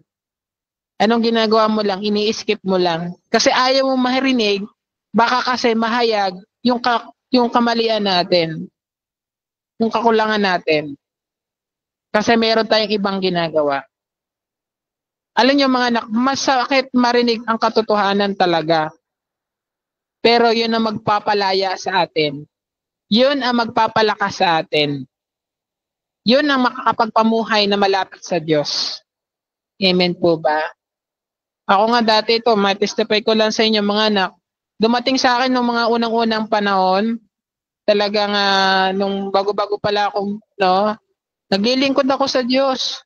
Anong ginagawa mo lang? Ini-skip mo lang. Kasi ayaw mo marinig, baka kasi mahayag yung kamalian natin. Yung kakulangan natin. Kasi meron tayong ibang ginagawa. Alam niyo mga anak, masakit marinig ang katotohanan talaga. Pero yun ang magpapalaya sa atin. Yun ang magpapalakas sa atin. Yun ang makakapagpamuhay na malapit sa Diyos. Amen po ba? Ako nga dati ito, matestify ko lang sa inyo mga anak. Dumating sa akin nung mga unang-unang panahon, talagang nung bago-bago pala akong, naglilingkod ako sa Diyos.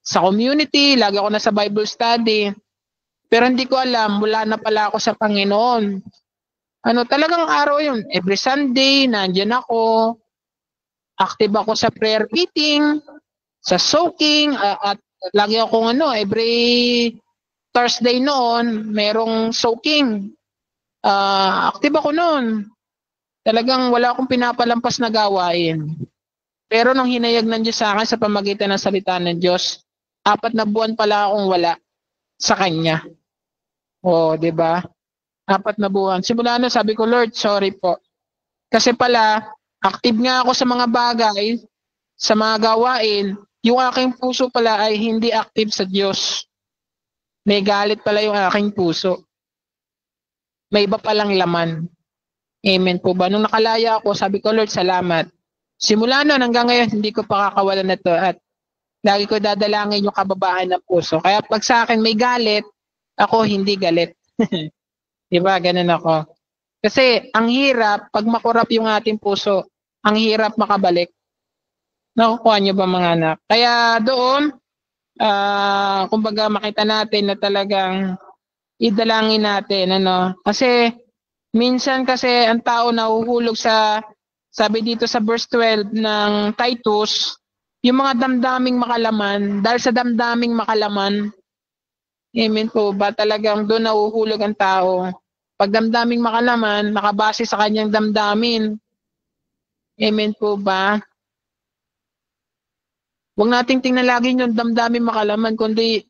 Sa community, lagi ako nasa Bible study. Pero hindi ko alam, wala na pala ako sa Panginoon. Talagang araw yun. Every Sunday, nandyan ako. active ako sa prayer meeting, sa soaking, at lagi akong every Thursday noon, merong soaking. Active ako noon. Talagang wala akong pinapalampas na gawain. Pero nung hinayag ng Diyos sa akin sa pamagitan ng salita ng Diyos, 4 na buwan pala akong wala sa Kanya. Di ba? 4 na buwan. Simula na sabi ko, Lord, sorry po. Kasi pala, active nga ako sa mga bagay, sa mga gawain, yung aking puso pala ay hindi active sa Diyos. May galit pala yung aking puso. May iba palang laman. Amen po ba? Nung nakalaya ako, sabi ko, Lord, salamat. Simula noon hanggang ngayon, hindi ko pa kakawalan na to at lagi ko dadalangin yung kababaan ng puso. Kaya pag sa akin may galit, ako hindi galit. Diba? Ganun ako. Kasi ang hirap, pag makurap yung ating puso, ang hirap makabalik. Nakukuha niyo ba mga anak? Kaya doon, kumbaga makita natin na talagang idalangin natin. Kasi minsan kasi ang tao nahuhulog sa, sabi dito sa verse 12 ng Titus, yung mga damdaming makalaman, dahil sa damdaming makalaman, amen po ba, talagang doon nahuhulog ang tao. Pag damdaming makalaman, makabase sa kanyang damdamin. Amen po ba? Huwag nating tingnan lagi yung damdaming makalaman, kundi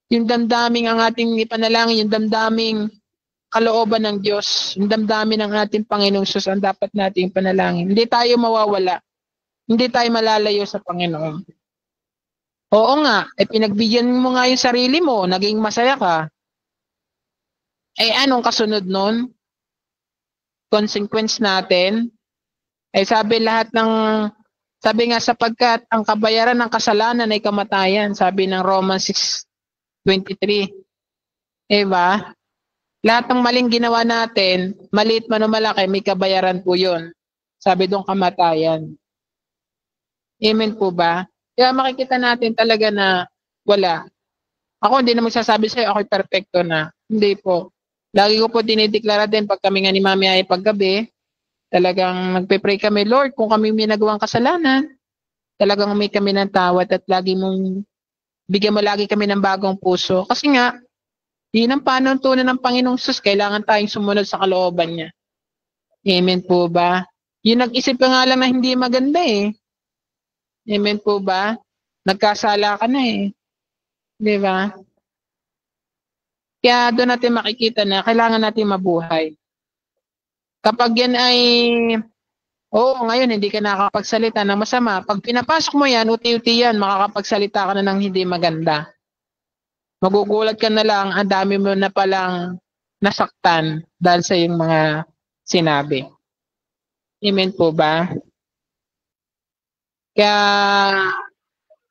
yung damdaming ang ating ipanalangin, yung damdaming kalooban ng Diyos, yung damdamin ng ating Panginoong Sus ang dapat nating panalangin. Hindi tayo mawawala. Hindi tayo malalayo sa Panginoon. Oo nga, pinagbigyan mo nga yung sarili mo, naging masaya ka. Anong kasunod nun? Consequence natin? Sabi nga sapagkat ang kabayaran ng kasalanan ay kamatayan, sabi ng Romans 6:23. Diba? Lahat ng maling ginawa natin, maliit man o malaki, may kabayaran po yun. Sabi doon kamatayan. Amen po ba? Kaya makikita natin talaga na wala. Ako hindi naman sasabi sa'yo, ako'y perfecto na. Hindi po. Lagi ko po dinideklara din pag kami nga ni Mami ay paggabi, talagang nagpe-pray kami, Lord, kung kami may nagawang kasalanan, talagang may kami ng tawad at bigyan mo lagi kami ng bagong puso. Kasi nga, yun ang panuntunan ng Panginoong Sus, kailangan tayong sumunod sa kalooban niya. Amen po ba? Yung nag-isip ka nga lang na hindi maganda eh. Amen po ba? Nagkasala ka na eh. Di ba? Kaya doon natin makikita na kailangan natin mabuhay. Kapag yan ay, ngayon hindi ka nakakapagsalita ng masama. Pag pinapasok mo yan, uti-uti yan, makakapagsalita ka na ng hindi maganda. Magugulat ka na lang, ang dami mo na palang nasaktan dahil sa iyong mga sinabi. Amen po ba? Kaya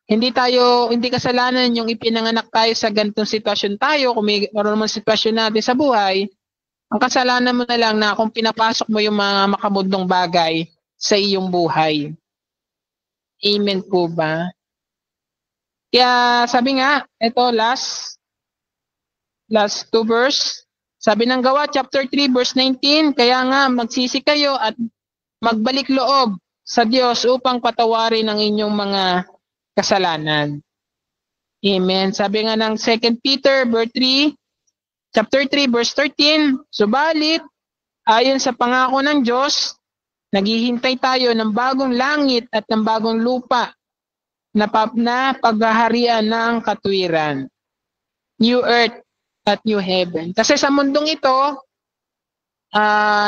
hindi kasalanan yung ipinanganak tayo sa ganitong sitwasyon tayo, kung may naman sitwasyon natin sa buhay, ang kasalanan mo na lang na kung pinapasok mo yung mga makamundong bagay sa iyong buhay. Amen po ba? Kaya sabi nga, ito last 2 verse, sabi ng Gawa chapter 3 verse 19, kaya nga magsisi kayo at magbalik loob sa Diyos upang patawarin ang inyong mga kasalanan. Amen. Sabi nga ng 2 Peter chapter 3 verse 13, subalit ayon sa pangako ng Diyos, naghihintay tayo ng bagong langit at ng bagong lupa na paghaharian ng katwiran. New earth at new heaven. Kasi sa mundong ito,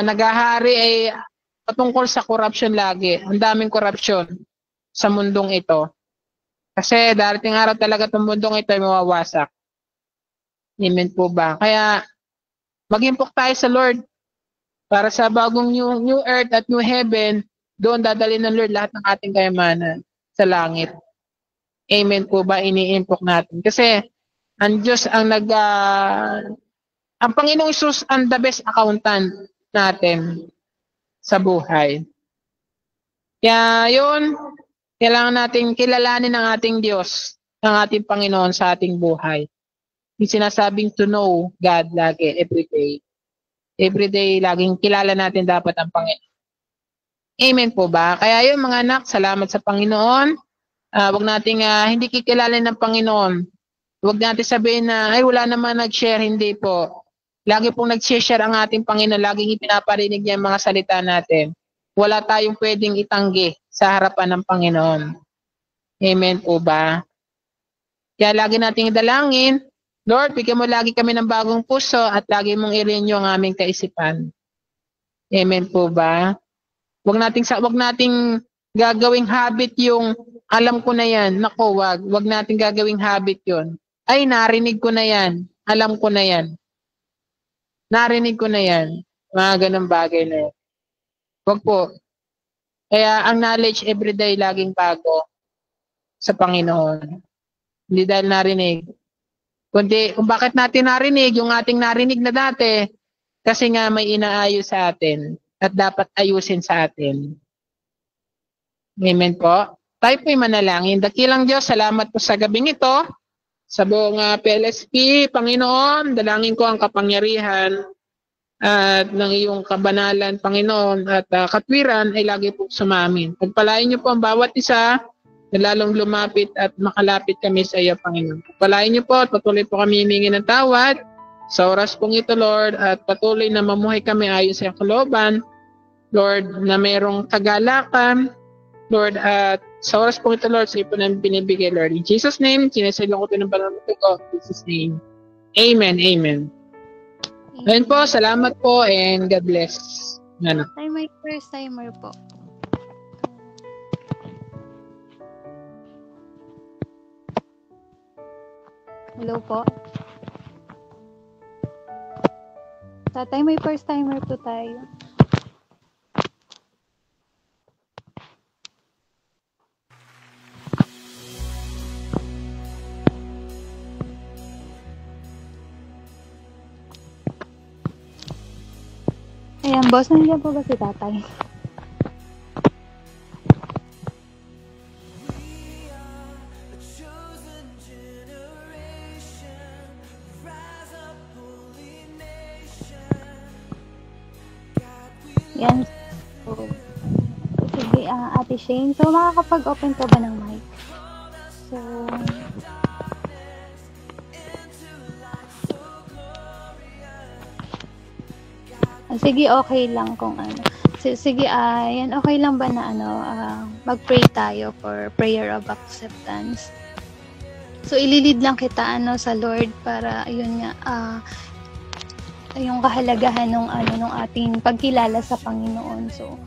naghahari ay patungkol sa corruption lagi. Ang daming corruption sa mundong ito. Kasi darating araw talaga itong mundong ito ay mawawasak. Amen po ba? Kaya mag-impok tayo sa Lord para sa bagong new earth at new heaven, doon dadalhin ng Lord lahat ng ating kayamanan sa langit. Amen po ba? Ini-impok natin. Kasi ang Diyos ang ang Panginoong Hesus ang the best accountant natin sa buhay. Kaya yun, kailangan natin kilalanin ang ating Diyos, ang ating Panginoon sa ating buhay. Yung sinasabing to know God lagi, every day. Every day, laging kilala natin dapat ang Panginoon. Amen po ba? Kaya yun mga anak, salamat sa Panginoon. Wag nating hindi kikilala ng Panginoon. Wag natin sabihin na, ay wala naman nag-share, hindi po. Lagi pong nag-share ang ating Panginoon, laging ipinaparinig niya ang mga salita natin. Wala tayong pwedeng itanggi sa harapan ng Panginoon. Amen po ba? Kaya lagi nating idalangin, Lord, bigyan mo lagi kami ng bagong puso at lagi mong i-renew ang aming kaisipan. Amen po ba? Wag nating gagawing habit yung alam ko na yan. Nako, wag nating gagawing habit 'yon. Ay, narinig ko na yan. Alam ko na yan. Narinig ko na yan. Mga ganung bagay na yan. Wag po. Kaya ang knowledge everyday laging bago sa Panginoon. Hindi dahil narinig. Kundi kung bakit natin narinig, yung ating narinig na dati, kasi nga may inaayos sa atin at dapat ayusin sa atin. Amen po. Tayo po'y manalangin. Dakilang Diyos, salamat po sa gabing ito. Sa buong PLSP, Panginoon, dalangin ko ang kapangyarihan at ng iyong kabanalan, Panginoon, at katwiran ay lagi po sumamin. Pagpalain niyo po ang bawat isa na lalong lumapit at makalapit kami sa iyo, Panginoon. Pagpalain niyo po at patuloy po kami himingi ng tawad sa oras pong ito, Lord, at patuloy na mamuhay kami ayon sa iyong kalooban, Lord, na mayroong kagalakan, Lord, at sa oras pong ito, Lord, sa iyo po namin binibigay, Lord. In Jesus' name, sinasabihan ko ito ng pananalig ko. In Jesus' name. Amen, amen. Ayun po, salamat po, and God bless. Ano? Timer, first timer po. Hello po. Tatay, may first timer po tayo. Ayan, boss, nandiyan po ba si tatay? Yan. So, sige, Ate Shane. So, makakapag-open ka ba ng mic? So, sige, okay lang kung ano. Sige, yan, okay lang ba na mag-pray tayo for prayer of acceptance? So, ililid lang kita sa Lord para, ayun nga, yung kahalagahan ng ating pagkilala sa Panginoon. So,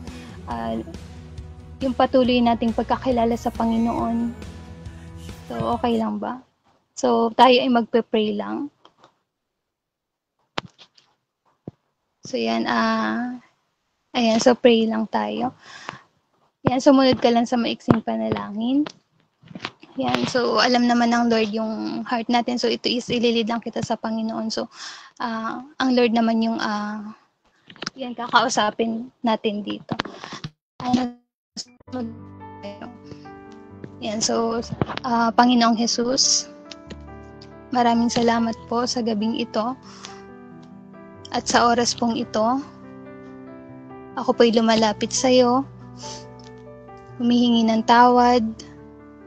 yung patuloy nating pagkakilala sa Panginoon. So, okay lang ba? So, tayo ay magpe-pray lang. So, yan, ayan, so pray lang tayo. Yan, sumunod ka lang sa maiksing panalangin. Yan, so alam naman ng Lord yung heart natin. So, ito is ililid lang kita sa Panginoon. So, ang Lord naman yung yan, kakausapin natin dito. Yan, so Panginoong Jesus, maraming salamat po sa gabing ito at sa oras pong ito. Ako po'y lumalapit sa iyo, humihingi ng tawad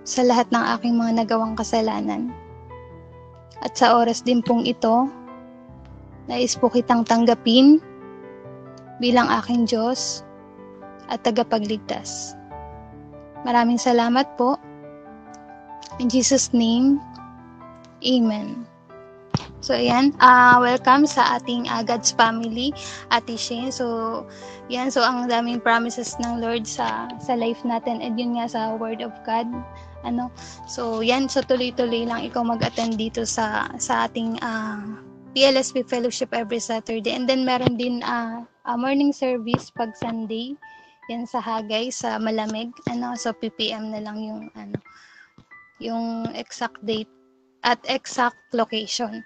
sa lahat ng aking mga nagawang kasalanan. At sa oras din pong ito, nais po kitang tanggapin bilang aking Diyos at tagapagligtas. Maraming salamat po. In Jesus' name, Amen. So, ayan, welcome sa ating God's family, Ate Shane. So, yan, so ang daming promises ng Lord sa life natin, and yun nga sa Word of God. So, yan, so tuloy-tuloy lang ikaw mag-attend dito sa ating PLSP Fellowship every Saturday. And then, meron din a morning service pag Sunday, yan sa Hagay, sa Malamig. So, PPM na lang yung exact date at exact location.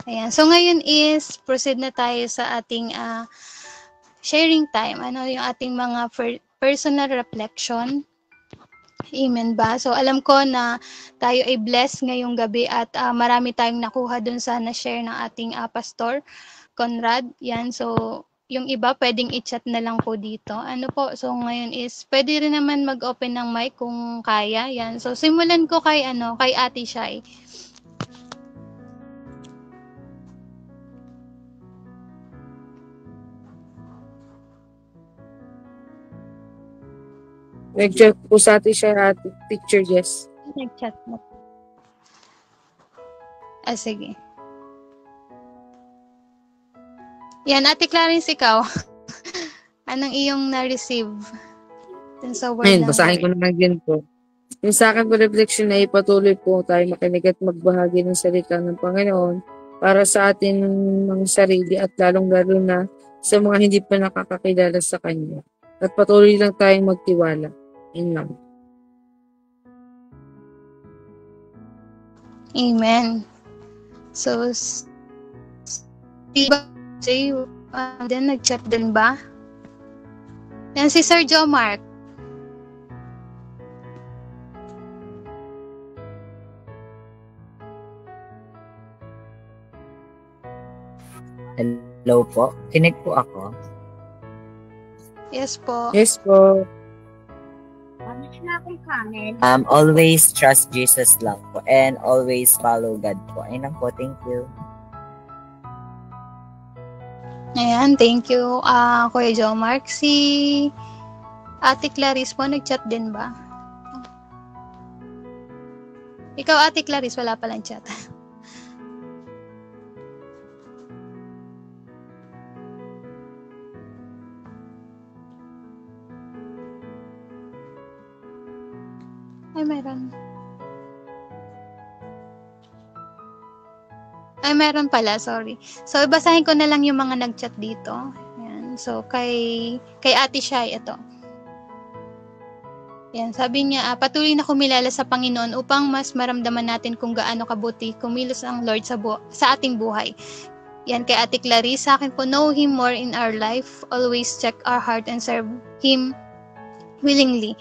Ayan. So, ngayon is, proceed na tayo sa ating sharing time. Yung ating mga personal reflection. Amen ba? So, alam ko na tayo ay blessed ngayong gabi at marami tayong nakuha dun sa na-share ng ating pastor, Conrad. Yan. So, yung iba pwedeng i-chat na lang po dito. Ano po, so ngayon is pwede rin naman mag-open ng mic kung kaya. Yan. So simulan ko kay kay Ate Shai. Nag-chat po sa atin siya, Teacher Jess. Nag-chat mo. Sige. Yan, Ate Clarence, ikaw. Anong iyong na-receive dun sa word Ayun, ng basahin ko Lord? naman din po. Yung sa akin po reflection na ipatuloy po tayo makinig at magbahagi ng salita ng Panginoon para sa atin mga sarili at lalong-lalo na sa mga hindi pa nakakakilala sa Kanya. At patuloy lang tayong magtiwala. Yun lang. Amen. So, diba, then nag-chat din ba? Yan si Sir Joe Mark. Hello po. Kinig po ako. Yes po. Yes po. Always trust Jesus lang po and always follow God po. Ayun lang po. Thank you. Ayan, thank you, Kuya Joe Mark. Si Ate Clarice po, nag-chat din ba? Ikaw, Ate Clarice, wala palang chat. Ay, meron. Ay, meron pala, sorry. So, basahin ko na lang yung mga nag-chat dito. Ayan. So, kay Ate Shai, ito. Yan, sabi niya, patuloy na kumilala sa Panginoon upang mas maramdaman natin kung gaano kabuti kumilos ang Lord sa ating buhay. Yan, kay Ate Clarice, sa akin po, know Him more in our life. Always check our heart and serve Him willingly.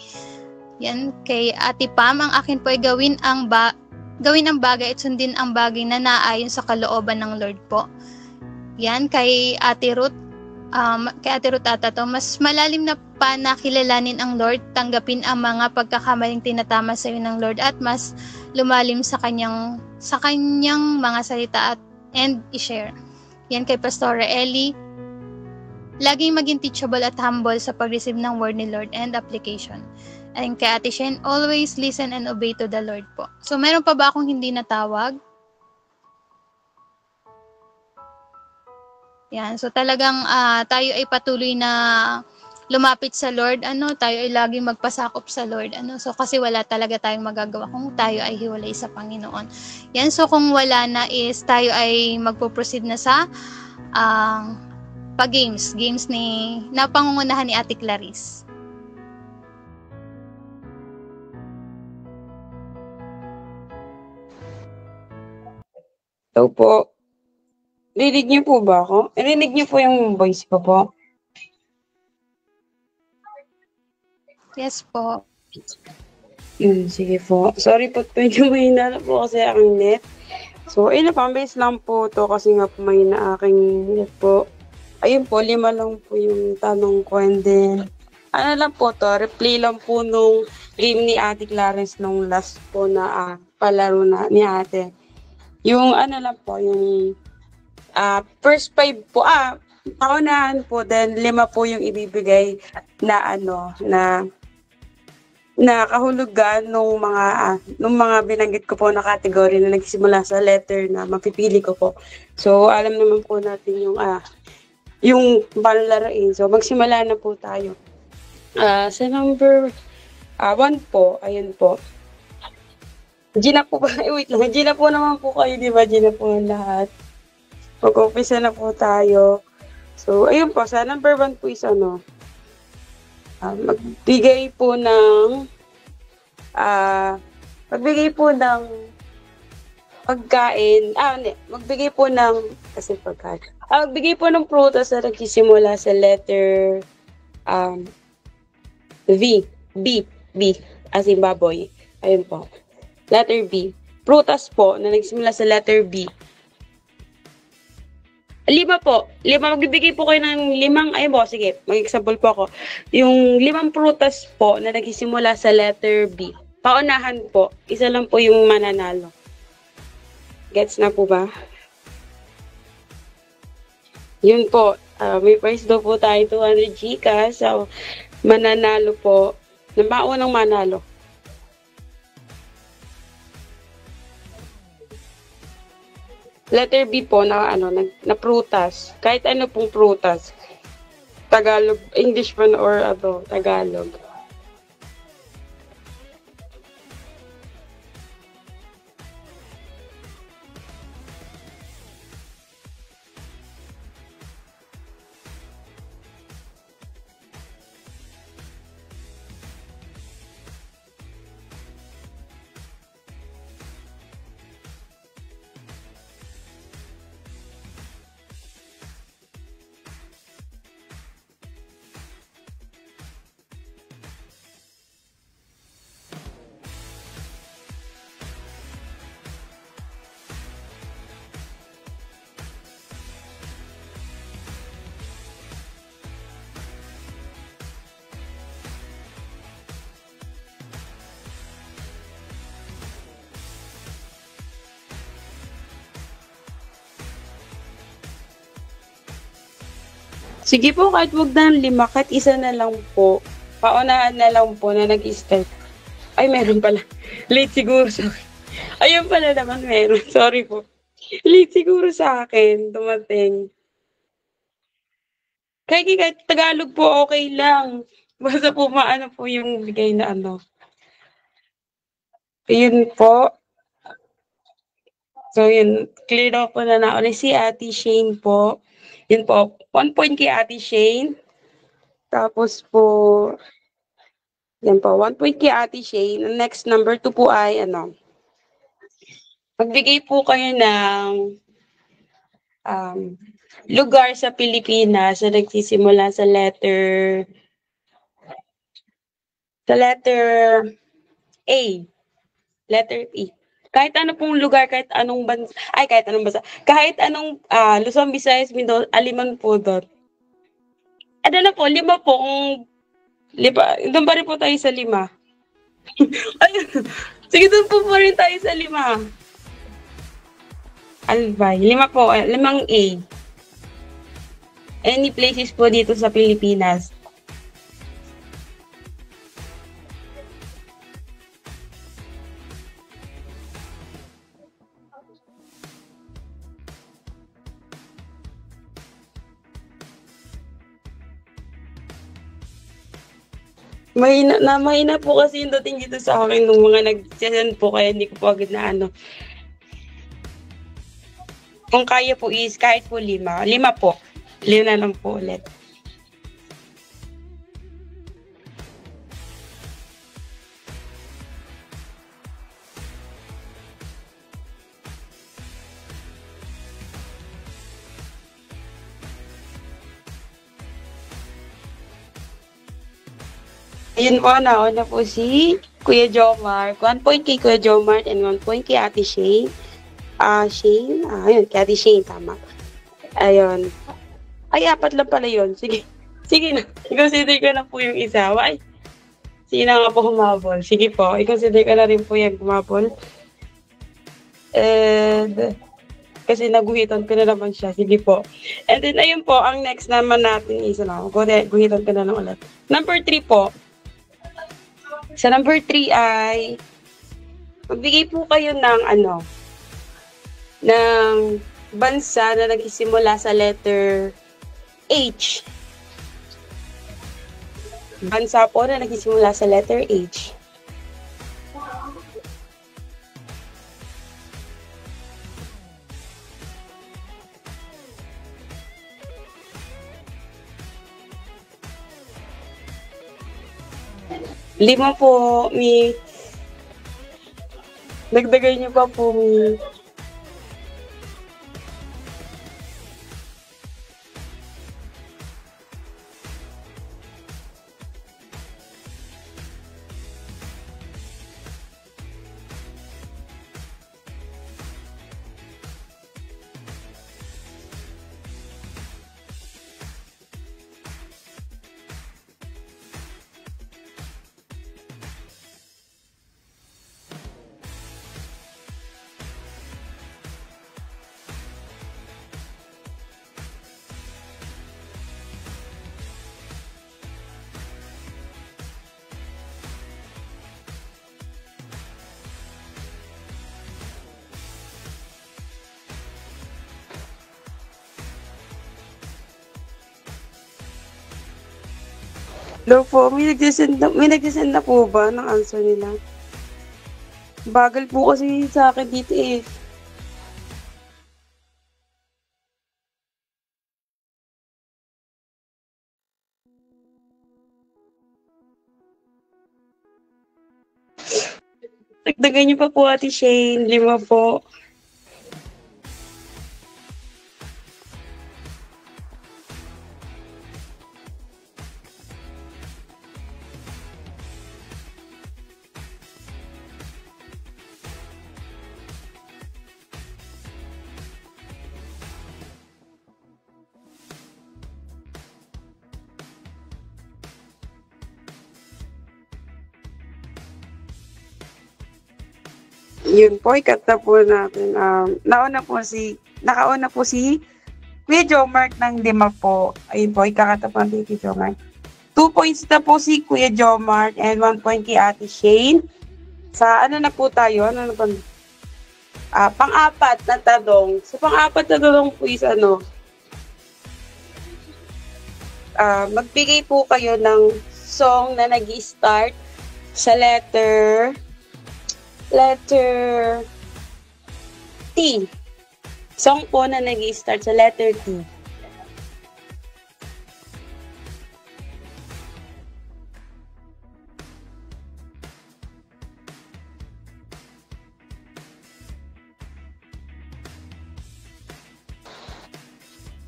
Yan, kay Ate Pam, ang akin po ay gawin ang bagay at sundin ang bagay na naayon sa kalooban ng Lord po. Yan, kay Ate Ruth, ata to, mas malalim na pa nakilalanin ang Lord, tanggapin ang mga pagkakamaling tinatama sa iyo ng Lord at mas lumalim sa kanyang mga salita and i-share. Yan, kay Pastora Ellie, laging maging teachable at humble sa pag-receive ng word ni Lord and application. And kay Ate Shen, always listen and obey to the Lord po. So, meron pa ba akong hindi natawag? Yan. So, talagang tayo ay patuloy na lumapit sa Lord. Tayo ay laging magpasakop sa Lord. So, kasi wala talaga tayong magagawa kung tayo ay hiwalay sa Panginoon. Yan. So, kung wala na is tayo ay magpo-proceed na sa pag-games. Games na pangungunahan ni Ate Clarice. Hello po. Rinig niyo po ba ako? Rinig niyo po yung voice ko po? Yes po. Sige po. Sorry po, medyo mahina na po kasi aking net. So, ayun na, pang-base lang po to kasi nga po mahina aking net po. Ayun po, 5 lang po yung tanong ko and then, lang po to, replay lang po nung game ni Ate Clarence nung last po na palaro na ni Ate. Yung lang po, yung first 5 po, paunahan po, then 5 po yung ibibigay na na kahulugan nung mga binanggit ko po na category na nagsimula sa letter na mapipili ko po. So, alam naman po natin yung palalaroin. So, magsimula na po tayo. Sa number 1 po, ayun po. Gina po ba? Wait lang. Gina po naman po kayo, di ba? Gina po ang lahat. Mag-umpisa na po tayo. So, ayun po. Sa number 1 po is magbigay po ng pagkain. Magbigay po ng pagkain. Magbigay po ng prutas na nagsisimula sa letter B. As in baboy. Ayun po. Letter B. Prutas po na nagsimula sa letter B. Lima po. Lima, magbibigay po kayo ng limang, ayun po, sige, mag-example po ako. Yung limang prutas po na nagsisimula sa letter B. Paunahan po, isa lang po yung mananalo. Gets na po ba? Yun po, may prize daw po tayo 200 Gcash. So, mananalo po. Maunang manalo. Letter B po na prutas. Kahit ano pong prutas. Tagalog, English man or Tagalog. Sige po, kahit wag na ng lima, kahit isa na lang po. Paunahan na lang po na nag-start. Ay, meron pala. Late siguro sa akin. Ayun pala naman meron. Sorry po. Late siguro sa akin. Dumating. Kahit Tagalog po, okay lang. Basta po maano po yung bigay na ano. Yun po. So, yun. Clear na po na nauna si Ate Shane po. Yun po. 1 point kay Ate Shane. Tapos po, yan po. 1 point kay Ate Shane. Next, number 2 po ay magbigay po kayo ng lugar sa Pilipinas na nagsisimula sa letter A. Letter A. Kahit ano pong lugar, kahit anong bansa, kahit anong Luzon, Visayas, Mindoro, aliman po doon. Ano na po, 5 po, doon pa rin po tayo sa 5. Ayun, sige, doon po pa rin tayo sa 5. Albay, 5 po, 5 A. Any places po dito sa Pilipinas. Mahina po kasi yung dating dito sa akin nung mga nag-send po, kaya hindi ko po agad na ano. Kung kaya po is kahit po 5. 5 po. 5 na lang po ulit. Ayun po, nauna po si Kuya Jomar. 1 point kay Kuya Jomar and 1 point kay Ate Shane. Shane? Ayun, kay Ate Shane, tama. Ayun. Ay, 4 lang pala yun. Sige. Sige na. I-consider ko na po yung isa. Ay, sige na nga po humabol. Sige po, i-consider ko na rin po yung humabol. And, kasi naguhitan ko na naman siya. Sige po. And then, ayun po, ang next naman natin is, guhitan ko na lang ulit. Number 3 po. Sa number 3 ay magbigay po kayo ng ng bansa na nagsisimula sa letter H. Bansa po na nagsisimula sa letter H. Lima po, Mi. Dagdagan niyo pa po, Mi. Hello po, may nagsisend na po ba ng answer nila? Bagal po kasi sa akin dito eh. Dagdagan niyo pa po, Ate Shane. 5 po. Yun po, ikat na po natin. Nakauna po si Kuya Jomark ng 5 po. Ayun po, ikakata po natin kay Jomark. 2 points na po si Kuya Jomark and 1 point kay Ate Shane. Sa ano na po tayo? Ano na po? Pang-apat na tanong. Sa pang-apat na tanong po is magbigay po kayo ng song na nag-i-start sa letter T. Song po na nag-i-start sa letter T.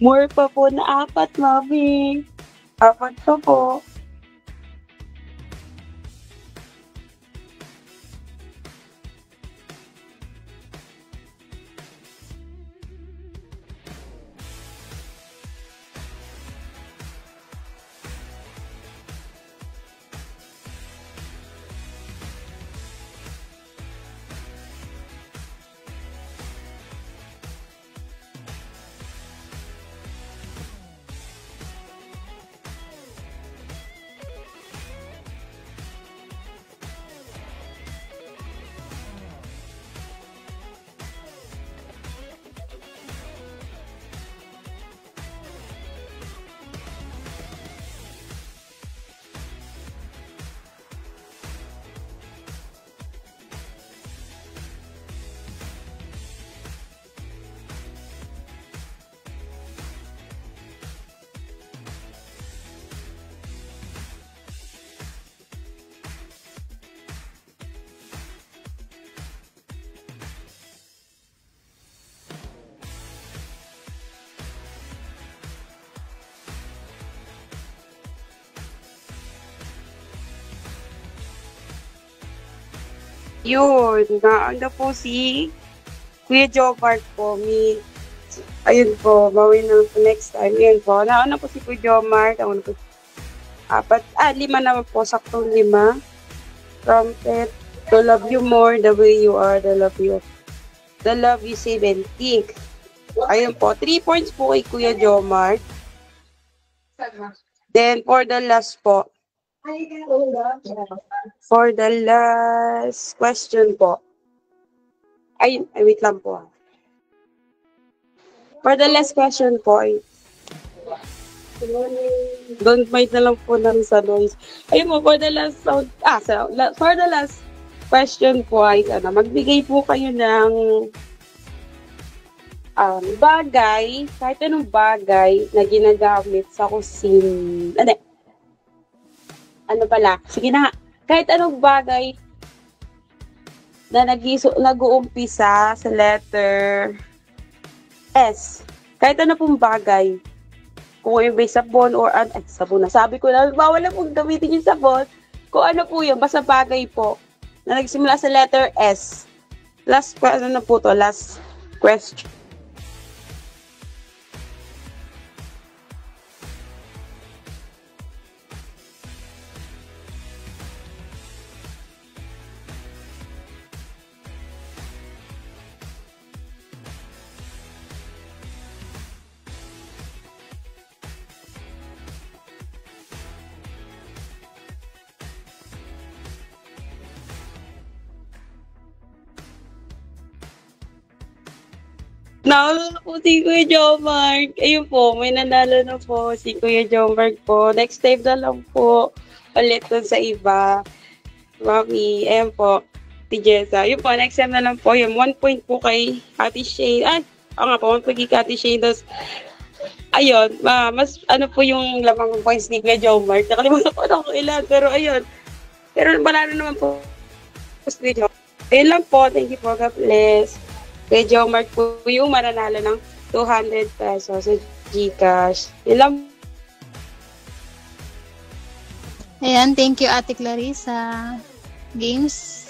More pa po na 4, Mami. 4 pa po. Yun, naanda po si Kuya Jomart po. Ayun po, bawin na po next time. Yun po, nauna po si Kuya Jomart. Nauna po 5 naman po, saktong 5. Trumpet, to love you more, the way you are, the love you save and think. Ayun po, 3 points po kay Kuya Jomart. Then, for the last question po. Wait lang po. For the last question po, don't mind na lang po namin sa noise. Ayun po, for the last question po ay magbigay po kayo ng bagay, kahit anong bagay na ginagamit sa kusina. Sige na nga. Kahit anong bagay na nag-uumpisa sa letter S. Kahit ano pong bagay. Kung may sabon or sabon na. Sabi ko na, bawal na pong gamitin yung sabon. Kung ano po yun, basta bagay po na nagsimula sa letter S. Last question. Nakala po si Kuya Jomar. Ayun po, may nanalo na po si Kuya Jomar po. Next time na lang po. Ulit dun sa iba. Mami, ayan po. Si Jessa. Yun po, next time na lang po. Yun, 1 point po kay Ate Shane. Nga po, 1 point kay Ate Shane. Tapos, ayun, mas ano po yung lamang points ni Kuya Jomar. Nakalimutan ko na kung ilan. Pero ayun. Pero wala na naman po. Si Kuya Jomar. Ayun lang po. Thank you po. God bless. Kuya Jomar po yung mananalo ng 200 pesos sa GCash. Yun lang. Ayan, thank you Ate Clarissa. Games,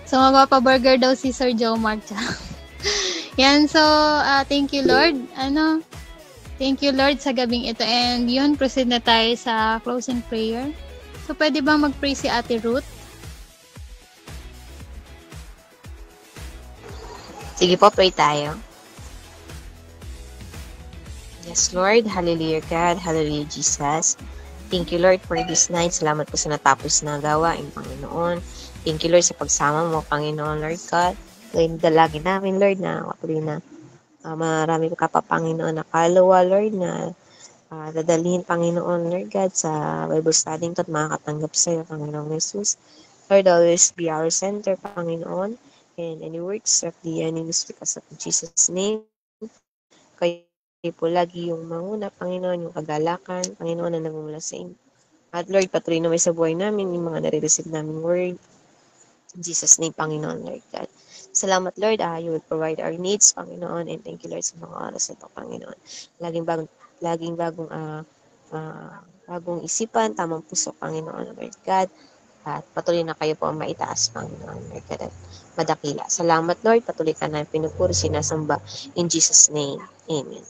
so magpapaburger daw si Sir Jomar. Yan, so thank you Lord. Thank you Lord sa gabing ito. And yun, proceed na tayo sa closing prayer. So pwede ba mag-pray si Ate Ruth? Sige po, pray tayo. Yes, Lord. Hallelujah, God. Hallelujah, Jesus. Thank you, Lord, for this night. Salamat po sa natapos na gawain, Panginoon. Thank you, Lord, sa pagsama mo, Panginoon, Lord God. Gawin dalagin namin, Lord, na patuloy na marami ka pa, Panginoon, na kaluluwa, Lord, na dadalhin, Panginoon, Lord God, sa Bible studying to at makakatanggap sa iyo, Panginoon Jesus. Lord, always be our center, Panginoon, and any works of the enemies because of Jesus' name. Kayo po lagi yung manguna, Panginoon, yung kagalakan, Panginoon, na nagmumula sa inyo. At Lord, patuloy na may sa buhay namin, yung mga nare-receive namin word. In Jesus' name, Panginoon, Lord God. Salamat, Lord, you will provide our needs, Panginoon, and thank you, Lord, sa mga oras na ito, Panginoon. Laging bagong isipan, tamang puso, Panginoon, Lord God. At patuloy na kayo po ang maitaas, Panginoon, Lord God, at madakila. Salamat, Lord, patuloy ka na pinupuri, sinasamba. In Jesus' name, Amen.